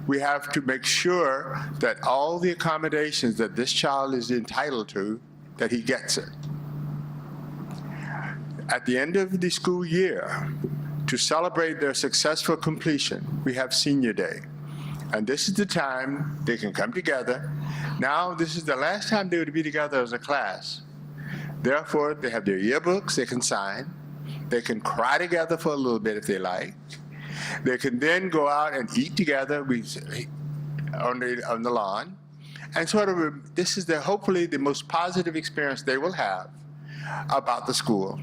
We have to make sure that all the accommodations that this child is entitled to, that he gets it. At the end of the school year, to celebrate their successful completion, we have Senior Day. And this is the time they can come together. Now, this is the last time they would be together as a class. Therefore, they have their yearbooks they can sign. They can cry together for a little bit if they like. They can then go out and eat together on the lawn. And this is hopefully the most positive experience they will have about the school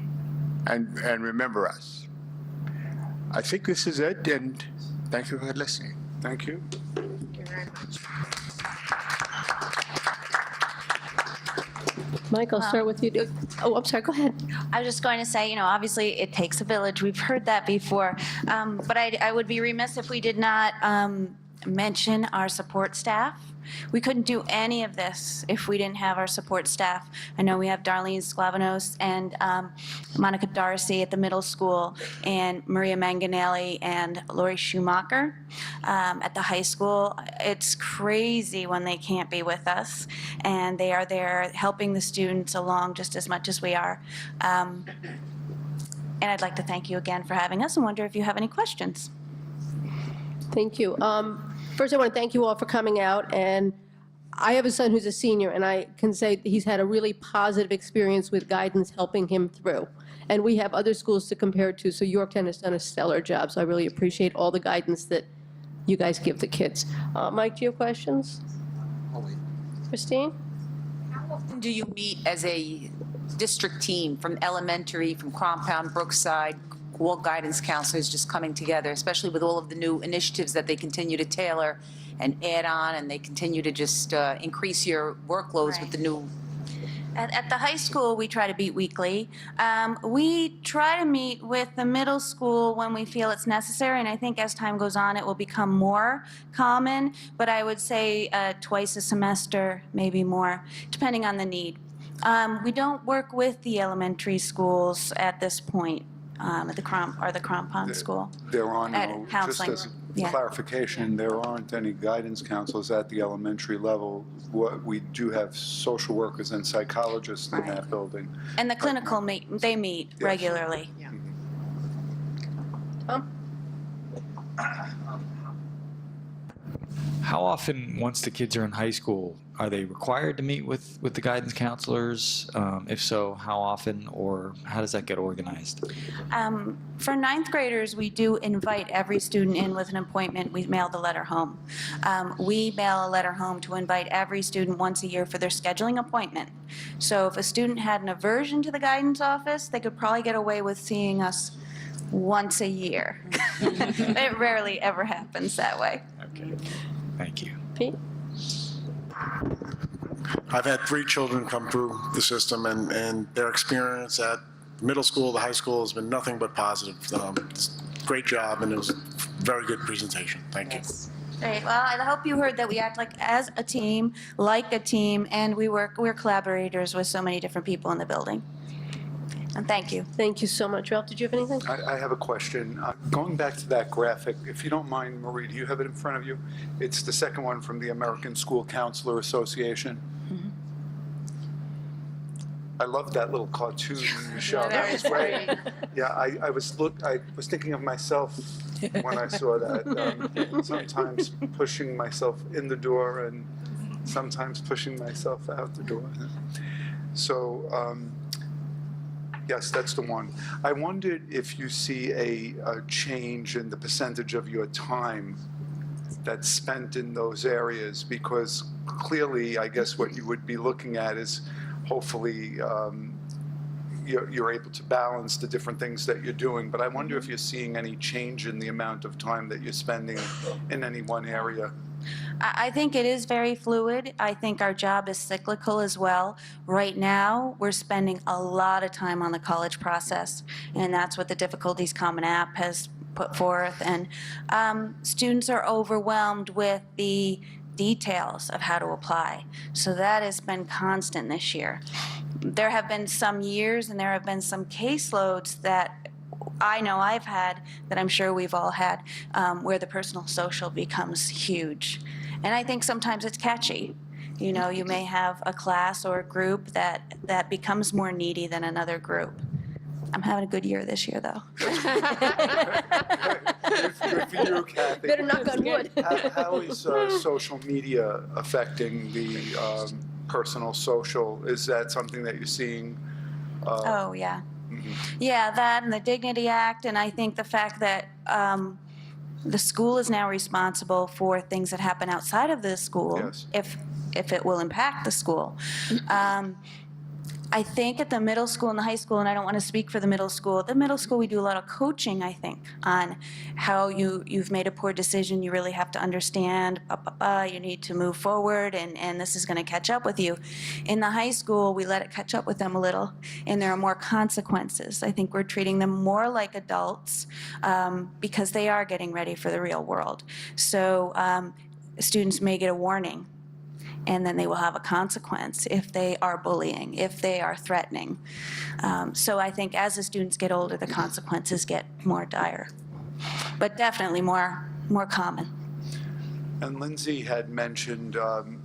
and remember us. I think this is it, and thank you for listening. Thank you. Thank you very much. Mike, I'll start with you. Oh, I'm sorry, go ahead. I was just going to say, obviously it takes a village. We've heard that before. But I would be remiss if we did not mention our support staff. We couldn't do any of this if we didn't have our support staff. I know we have Darlene Sklavanos and Monica Darcy at the middle school, and Maria Manganelli and Lori Schumacher at the high school. It's crazy when they can't be with us, and they are there helping the students along just as much as we are. And I'd like to thank you again for having us and wonder if you have any questions. Thank you. First, I want to thank you all for coming out, and I have a son who's a senior, and I can say that he's had a really positive experience with guidance helping him through. And we have other schools to compare to, so Yorktown has done a stellar job. So I really appreciate all the guidance that you guys give the kids. Mike, do you have questions? Christine? How often do you meet as a district team from elementary, from Compound, Brookside, all guidance counselors just coming together, especially with all of the new initiatives that they continue to tailor and add on, and they continue to just increase your workloads with the new. At the high school, we try to meet weekly. We try to meet with the middle school when we feel it's necessary, and I think as time goes on, it will become more common, but I would say twice a semester, maybe more, depending on the need. We don't work with the elementary schools at this point, at the Crampon School. There are At no, just counseling. as Yeah. clarification, there aren't any guidance counselors at the elementary level. What we do have social workers and psychologists in that building. And the clinical, they meet Yes. regularly. How often, once the kids are in high school, are they required to meet with the guidance counselors? If so, how often, or how does that get organized? For ninth graders, we do invite every student in with an appointment. We mail the letter home. We mail a letter home to invite every student once a year for their scheduling appointment. So if a student had an aversion to the guidance office, they could probably get away with seeing us once a year. It rarely ever happens that way. Okay, thank you. Pete? I've had 3 children come through the system, and their experience at middle school to high school has been nothing but positive. Great job, and it was a very good presentation. Thank you. Great. Well, I hope you heard that we act like as a team, like a team, and we're collaborators with so many different people in the building. And thank you. Thank you so much. Ralph, did you have anything? I have a question. Going back to that graphic, if you don't mind, Marie, do you have it in front of you? It's the second one from the American School Counselor Association. I loved that little cartoon you showed. That was great. Yeah, I was thinking of myself when I saw that. Sometimes pushing myself in the door and sometimes pushing myself out the door. So, yes, that's the one. I wondered if you see a change in the percentage of your time that's spent in those areas, because clearly, I guess what you would be looking at is hopefully you're able to balance the different things that you're doing. But I wonder if you're seeing any change in the amount of time that you're spending in any one area. I think it is very fluid. I think our job is cyclical as well. Right now, we're spending a lot of time on the college process, and that's what the Difficulties Common App has put forth. And students are overwhelmed with the details of how to apply. So that has been constant this year. There have been some years and there have been some caseloads that I know I've had, that I'm sure we've all had, where the personal social becomes huge. And I think sometimes it's catchy. You know, you may have a class or a group that becomes more needy than another group. I'm having a good year this year, though. Good for you, Kathy. Better knock on wood. How is social media affecting the personal social? Is that something that you're seeing? Oh, yeah. Yeah, that and the Dignity Act, and I think the fact that the school is now responsible for things that happen outside of the school, if it will impact the school. I think at the middle school and the high school, and I don't want to speak for the middle school, at the middle school we do a lot of coaching, I think, on how you've made a poor decision, you really have to understand, you need to move forward, and this is going to catch up with you. In the high school, we let it catch up with them a little, and there are more consequences. I think we're treating them more like adults because they are getting ready for the real world. So students may get a warning, and then they will have a consequence if they are bullying, if they are threatening. So I think as the students get older, the consequences get more dire, but definitely more common. And Lindsay had mentioned,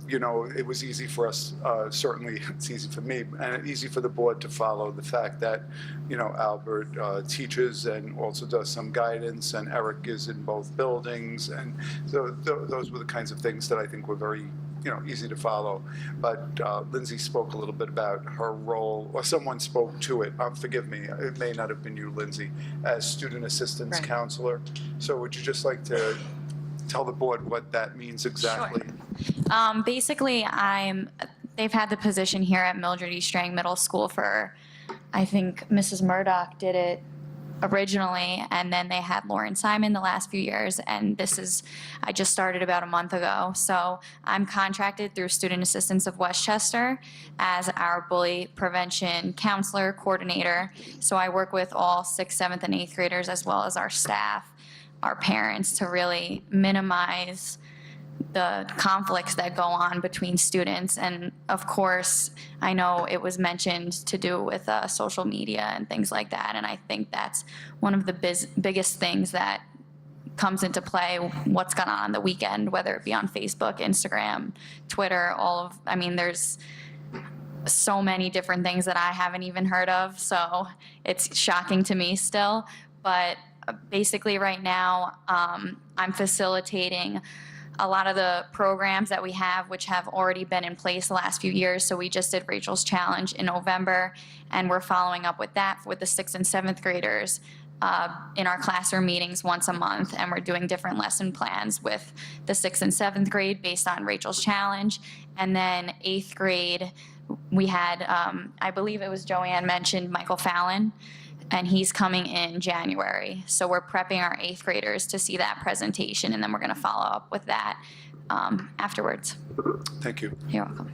you know, it was easy for us, certainly it's easy for me, and easy for the board to follow the fact that, you know, Albert teaches and also does some guidance, and Eric is in both buildings. And so those were the kinds of things that I think were very easy to follow. But Lindsay spoke a little bit about her role, or someone spoke to it, forgive me, it may not have been you, Lindsay, as student assistance counselor. So would you just like to tell the board what that means exactly? Basically, they've had the position here at Mildred E. Strang Middle School for, I think Mrs. Murdoch did it originally, and then they had Lauren Simon the last few years, and I just started about a month ago. So I'm contracted through Student Assistance of Westchester as our bully prevention counselor coordinator. So I work with all 6th, 7th, and 8th graders, as well as our staff, our parents, to really minimize the conflicts that go on between students. And of course, I know it was mentioned to do with social media and things like that. And I think that's one of the biggest things that comes into play, what's gone on the weekend, whether it be on Facebook, Instagram, Twitter, there's so many different things that I haven't even heard of. So it's shocking to me still. But basically right now, I'm facilitating a lot of the programs that we have, which have already been in place the last few years. So we just did Rachel's Challenge in November, and we're following up with that with the 6th and 7th graders in our classroom meetings once a month. And we're doing different lesson plans with the 6th and 7th grade based on Rachel's Challenge. And then 8th grade, we had, I believe it was Joanne mentioned Michael Fallon, and he's coming in January. So we're prepping our 8th graders to see that presentation, and then we're gonna follow up with that afterwards. Thank you. You're welcome.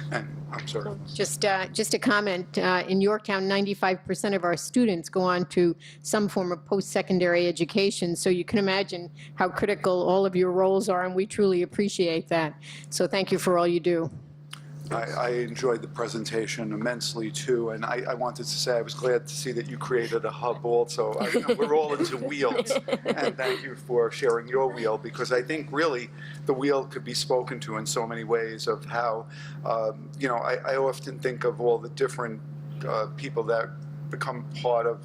And I'm sorry. Just a comment, in Yorktown, 95% of our students go on to some form of post-secondary education, so you can imagine how critical all of your roles are, and we truly appreciate that. So thank you for all you do. I enjoyed the presentation immensely too, and I wanted to say I was glad to see that you created a hub also. We're all into wheels, and thank you for sharing your wheel, because I think really the wheel could be spoken to in so many ways of how, I often think of all the different people that become part of.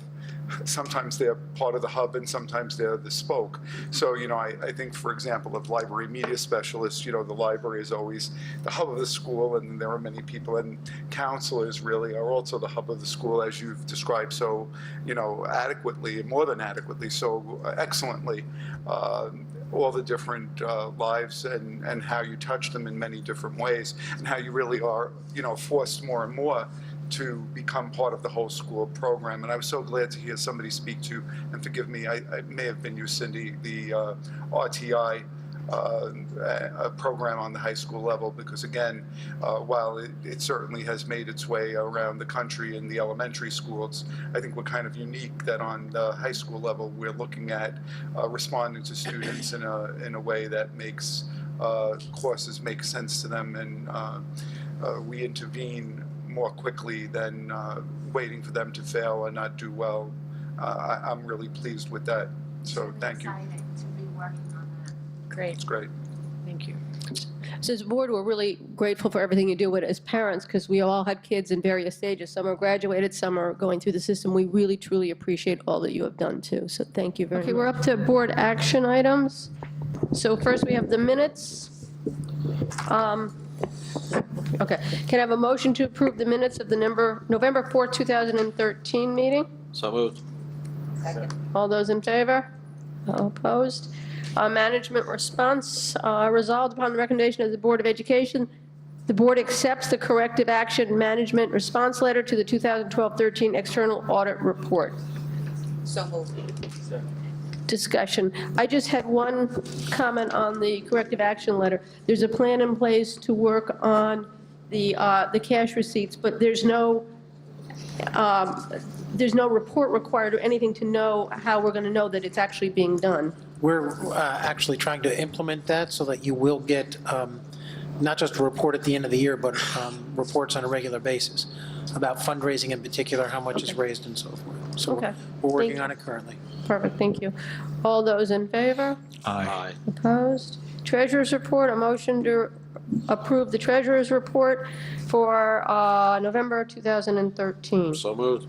Sometimes they're part of the hub and sometimes they're the spoke. So, I think, for example, of library media specialists, the library is always the hub of the school, and there are many people, and counselors really are also the hub of the school, as you've described so, adequately, more than adequately, so excellently. All the different lives and how you touch them in many different ways, and how you really are, forced more and more to become part of the whole school program. And I was so glad to hear somebody speak to, and forgive me, I may have been you, Cindy, the RTI program on the high school level, because again, while it certainly has made its way around the country in the elementary schools, I think we're kind of unique that on the high school level, we're looking at responding to students in a way that makes courses make sense to them, and we intervene more quickly than waiting for them to fail or not do well. I'm really pleased with that. So thank you. Great. It's great. Thank you. So as a board, we're really grateful for everything you do with as parents, because we all had kids in various stages. Some are graduated, some are going through the system. We really, truly appreciate all that you have done, too. So thank you very much. Okay, we're up to board action items. So first, we have the minutes. Okay, can I have a motion to approve the minutes of the November 4th, 2013 meeting? So moved. Second. All those in favor? All opposed? Management response, resolved upon the recommendation of the Board of Education, the board accepts the corrective action management response letter to the 2012-13 external audit report. So moved. Discussion. I just had one comment on the corrective action letter. There's a plan in place to work on the cash receipts, but there's no report required or anything to know how we're going to know that it's actually being done. We're actually trying to implement that so that you will get not just a report at the end of the year, but reports on a regular basis about fundraising in particular, how much is raised and so forth. So Okay. we're working Thank on it currently. Perfect, thank you. All those in favor? Aye. Opposed? Treasurer's report, a motion to approve the treasurer's report for November 2013. So moved.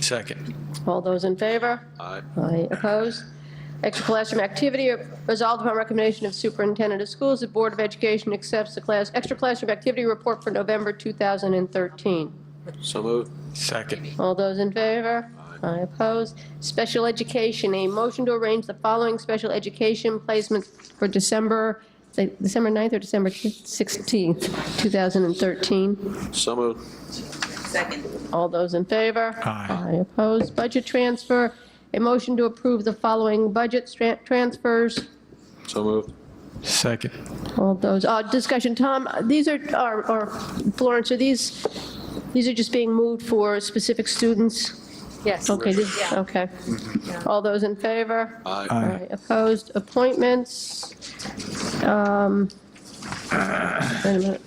Second. All those in favor? Aye. Aye. Opposed? Extra classroom activity, resolved upon recommendation of Superintendent of Schools, the Board of Education accepts the extra classroom activity report for November 2013. So moved. Second. All those in favor? Aye. Opposed? Special education, a motion to arrange the following special education placements for December 9th or December 16th, 2013. So moved. Second. All those in favor? Aye. Opposed? Budget transfer, a motion to approve the following budget transfers. So moved. Second. All those, discussion, Tom, these are Florence, are these are just being moved for specific students? Yes. Okay, Yeah. okay. All those in favor? Aye. Aye. Opposed? Appointments? Wait a minute.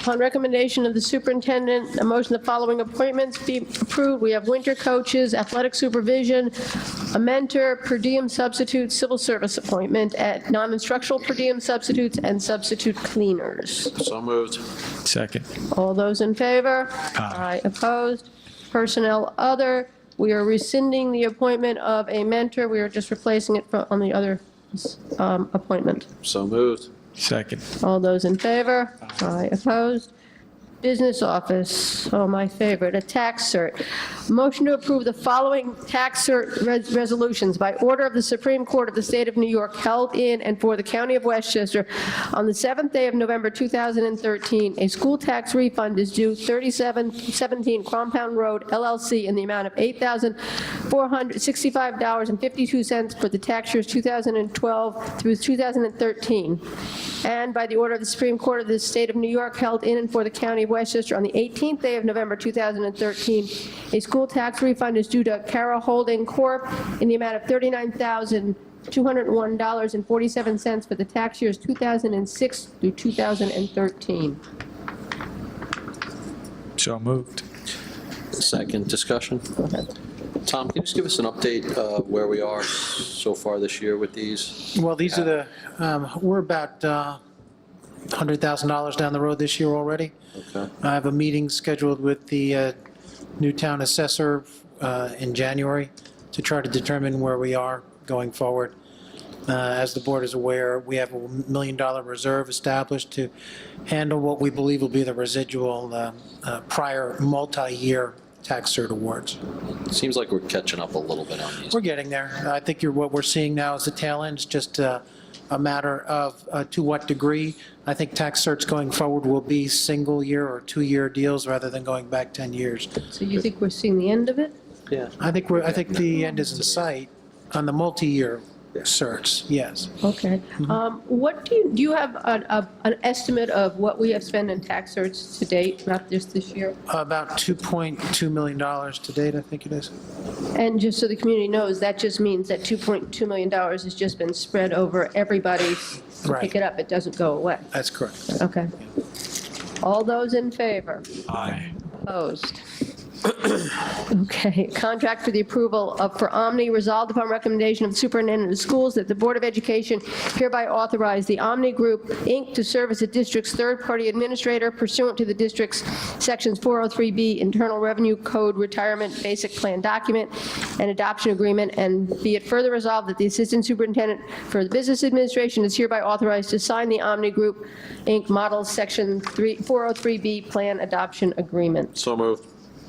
Upon recommendation of the superintendent, a motion the following appointments be approved. We have winter coaches, athletic supervision, a mentor, per diem substitute, civil service appointment at non-instructional per diem substitutes, and substitute cleaners. So moved. Second. All those in favor? Aye. Opposed? Personnel other, we are rescinding the appointment of a mentor. We are just replacing it on the other appointment. So moved. Second. All those in favor? Aye. Opposed? Business office, oh, my favorite, a tax cert. Motion to approve the following tax cert resolutions by order of the Supreme Court of the State of New York held in and for the County of Westchester on the 7th day of November 2013. A school tax refund is due 3717 Compound Road, LLC, in the amount of $8,465.52 for the tax years 2012 through 2013. And by the order of the Supreme Court of the State of New York held in and for the County of Westchester on the 18th day of November 2013, a school tax refund is due to Carroll Holding Corp. in the amount of $39,201.47 for the tax years 2006 through 2013. So moved. Second. Discussion. Go ahead. Tom, can you just give us an update where we are so far this year with these? Well, these are the, we're about $100,000 down the road this year already. Okay. I have a meeting scheduled with the new town assessor in January to try to determine where we are going forward. As the board is aware, we have a $1 million reserve established to handle what we believe will be the residual prior multi-year tax cert awards. Seems like we're catching up a little bit on these. We're getting there. I think what we're seeing now is the tail end. It's just a matter of to what degree. I think tax certs going forward will be single-year or two-year deals rather than going back 10 years. So you think we're seeing the end of it? Yeah. I think the end is in sight on the multi-year certs, yes. Okay. What do you have an estimate of what we have spent in tax certs to date, not just this year? About $2.2 million to date, I think it is. And just so the community knows, that just means that $2.2 million has just been spread over everybody to Right. pick it up. It doesn't go away. That's correct. Okay. All those in favor? Aye. Opposed? Okay, contract for the approval of, for Omni, resolved upon recommendation of the superintendent of schools that the Board of Education hereby authorize the Omni Group, Inc. to serve as the district's third-party administrator pursuant to the district's sections 403B Internal Revenue Code Retirement Basic Plan Document and Adoption Agreement, and be it further resolved that the Assistant Superintendent for the Business Administration is hereby authorized to sign the Omni Group, Inc. Model Section 403B Plan Adoption Agreement. So moved.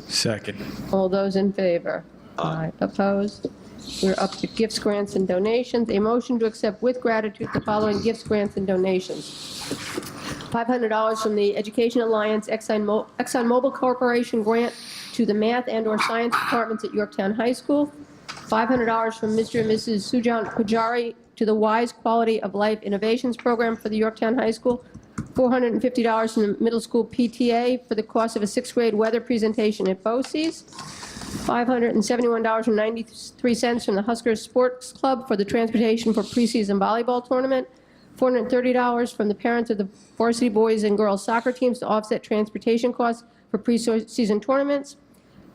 Second. All those in favor? Aye. Opposed? We're up to gifts, grants, and donations. A motion to accept with gratitude the following gifts, grants, and donations. $500 from the Education Alliance ExxonMobil Corporation grant to the math and/or science departments at Yorktown High School. $500 from Mr. and Mrs. Sujan Pujari to the WISE Quality of Life Innovations Program for the Yorktown High School. $450 from the middle school PTA for the cost of a sixth grade weather presentation at BOCES. $571.93 from the Huskers Sports Club for the transportation for preseason volleyball tournament. $430 from the parents of the varsity boys and girls soccer teams to offset transportation costs for preseason tournaments.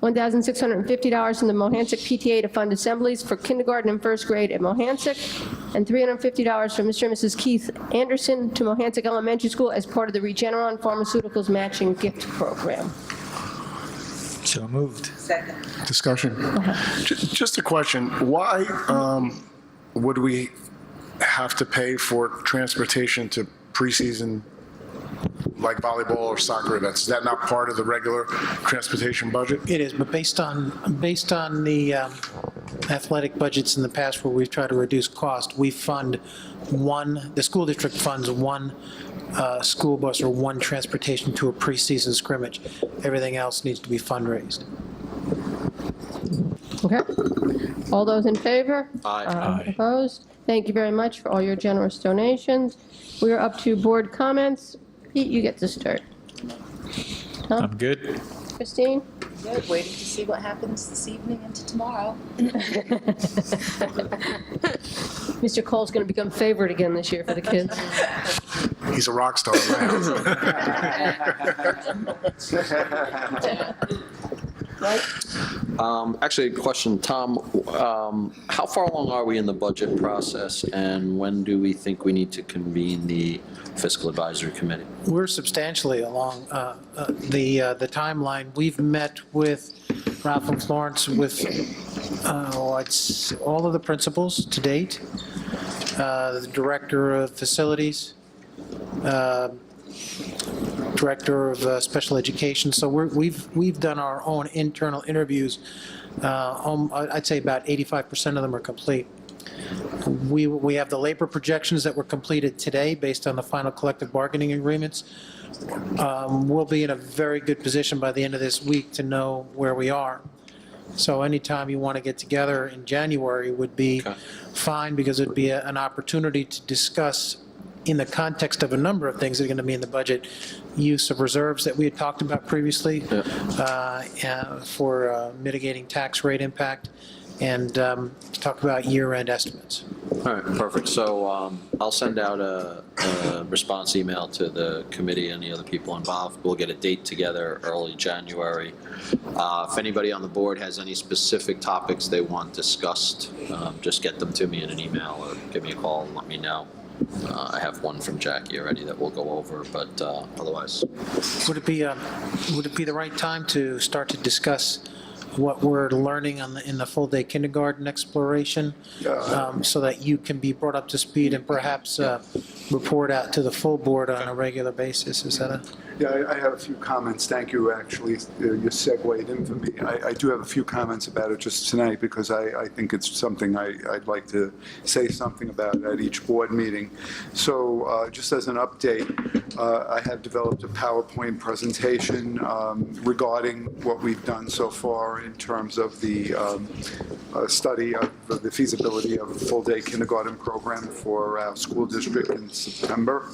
$1,650 from the Mohansick PTA to fund assemblies for kindergarten and first grade at Mohansick, and $350 from Mr. and Mrs. Keith Anderson to Mohansick Elementary School as part of the Regeneron Pharmaceuticals Matching Gift Program. So moved. Discussion. Just a question. Why would we have to pay for transportation to preseason, like volleyball or soccer events? Is that not part of the regular transportation budget? It is, but based on the athletic budgets in the past where we've tried to reduce cost, we fund the school district funds one school bus or one transportation to a preseason scrimmage. Everything else needs to be fundraised. Okay. All those in favor? Aye. Opposed? Thank you very much for all your generous donations. We are up to board comments. Pete, you get to start. Tom? I'm good. Christine? Good, waiting to see what happens this evening into tomorrow. Mr. Cole's going to become favorite again this year for the kids. He's a rock star in my house. Actually, a question, Tom. How far along are we in the budget process, and when do we think we need to convene the fiscal advisory committee? We're substantially along the timeline. We've met with Ralph and Florence with all of the principals to date, the director of facilities, director of special education. So we've done our own internal interviews. I'd say about 85% of them are complete. We have the labor projections that were completed today based on the final collective bargaining agreements. We'll be in a very good position by the end of this week to know where we are. So anytime you want to get together in January would be fine, because it'd be an opportunity to discuss, in the context of a number of things that are going to be in the budget, use of reserves that we had talked about previously for mitigating tax rate impact, and talk about year-end estimates. All right, perfect. So I'll send out a response email to the committee, any other people involved. We'll get a date together early January. If anybody on the board has any specific topics they want discussed, just get them to me in an email or give me a call and let me know. I have one from Jackie already that we'll go over, but otherwise. Would it be the right time to start to discuss what we're learning in the full-day kindergarten exploration, so that you can be brought up to speed and perhaps report out to the full board on a regular basis? Is that a... Yeah, I have a few comments. Thank you, actually. You segued in for me. I do have a few comments about it just tonight, because I think it's something I'd like to say something about at each board meeting. So just as an update, I have developed a PowerPoint presentation regarding what we've done so far in terms of the study of the feasibility of a full-day kindergarten program for our school district in September.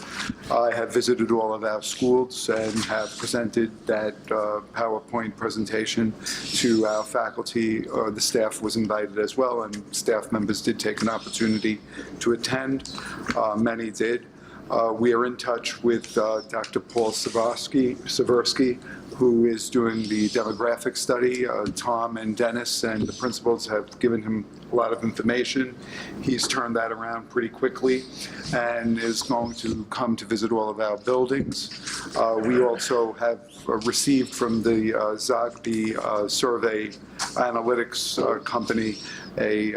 I have visited all of our schools and have presented that PowerPoint presentation to our faculty. The staff was invited as well, and staff members did take an opportunity to attend. Many did. We are in touch with Dr. Paul Seversky, who is doing the demographic study. Tom and Dennis and the principals have given him a lot of information. He's turned that around pretty quickly and is going to come to visit all of our buildings. We also have received from the Zogby survey analytics company a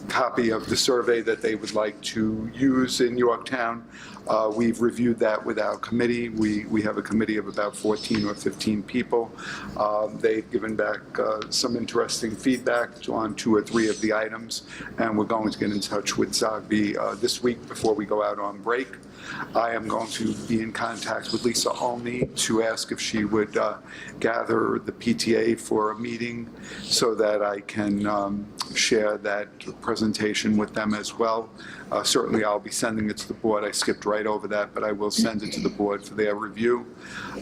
copy of the survey that they would like to use in Yorktown. We've reviewed that with our committee. We have a committee of about 14 or 15 people. They've given back some interesting feedback on 2 or 3 of the items, and we're going to get in touch with Zogby this week before we go out on break. I am going to be in contact with Lisa Olney to ask if she would gather the PTA for a meeting so that I can share that presentation with them as well. Certainly, I'll be sending it to the board. I skipped right over that, but I will send it to the board for their review.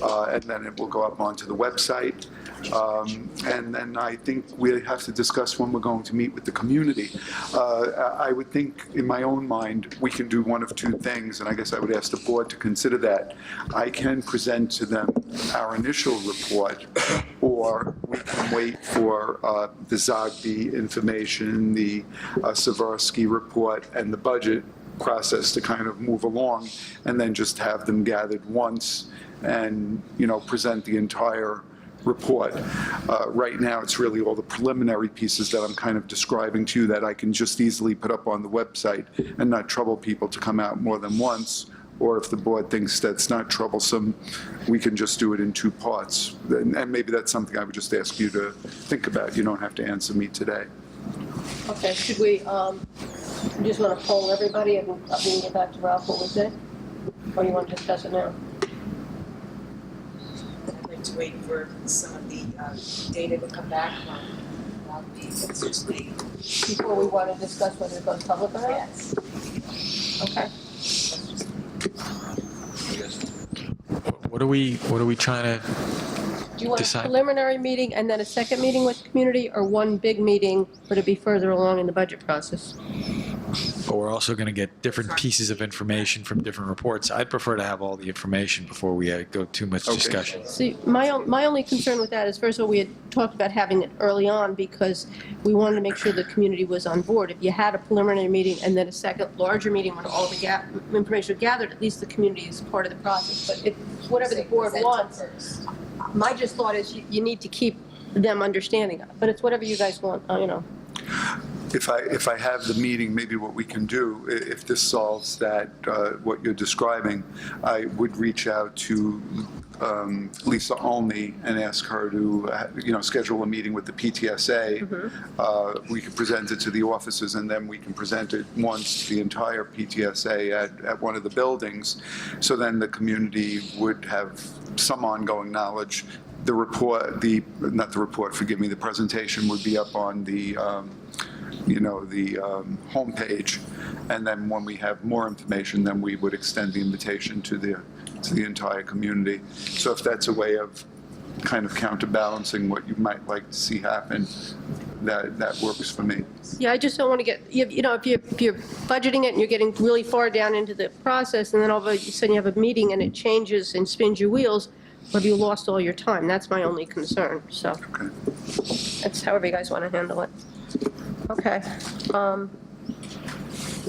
And then it will go up onto the website. And then I think we have to discuss when we're going to meet with the community. I would think, in my own mind, we can do one of 2 things, and I guess I would ask the board to consider that. I can present to them our initial report, or we can wait for the Zogby information, the Seversky report, and the budget process to kind of move along, and then just have them gathered once and, present the entire report. Right now, it's really all the preliminary pieces that I'm kind of describing to you that I can just easily put up on the website and not trouble people to come out more than once. Or if the board thinks that's not troublesome, we can just do it in 2 parts. And maybe that's something I would just ask you to think about. You don't have to answer me today. Okay, should we, just want to poll everybody and we can get back to Ralph what we said? Or you want to discuss it now? I'd like to wait for some of the data to come back from the Sixth Grade. Before we want to discuss whether it goes public or not? Yes. Okay. What are we trying to Do you want a decide? preliminary meeting and then a second meeting with the community, or one big meeting, but it'd be further along in the budget process? But we're also going to get different pieces of information from different reports. I'd prefer to have all the information before we go too much discussion. See, my only concern with that is, first of all, we had talked about having it early on because we wanted to make sure the community was on board. If you had a preliminary meeting and then a second larger meeting when all the information was gathered, at least the community is part of the process. But if whatever the board wants, my just thought is you need to keep them understanding it. But it's whatever you guys want, you know. If I have the meeting, maybe what we can do, if this solves that, what you're describing, I would reach out to Lisa Olney and ask her to, schedule a meeting with the PTSA. We could present it to the officers, and then we can present it once to the entire PTSA at one of the buildings. So then the community would have some ongoing knowledge. The report, the presentation would be up on the homepage, and then when we have more information, then we would extend the invitation to the entire community. So if that's a way of kind of counterbalancing what you might like to see happen, that works for me. Yeah, I just don't want to get, if you're budgeting it and you're getting really far down into the process, and then all of a sudden you have a meeting and it changes and spins your wheels, have you lost all your time? That's my only concern, so. Okay. That's however you guys want to handle it. Okay.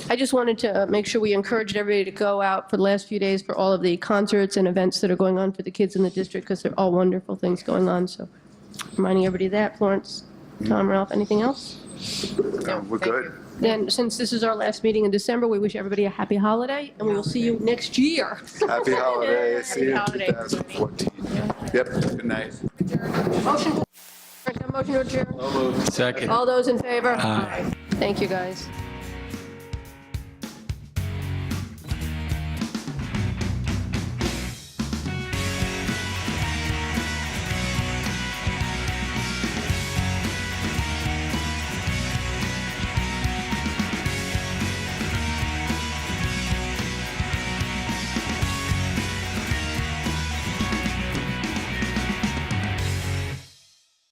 I just wanted to make sure we encouraged everybody to go out for the last few days for all of the concerts and events that are going on for the kids in the district, because they're all wonderful things going on, so reminding everybody of that. Florence, Tom, Ralph, anything else? No, we're good. Then, since this is our last meeting in December, we wish everybody a happy holiday, and we will see you next year. Happy holidays. See you in Happy holidays. 2014. Yep, good night. Motion to adjourn. Second. All those in favor? Aye. Thank you, guys.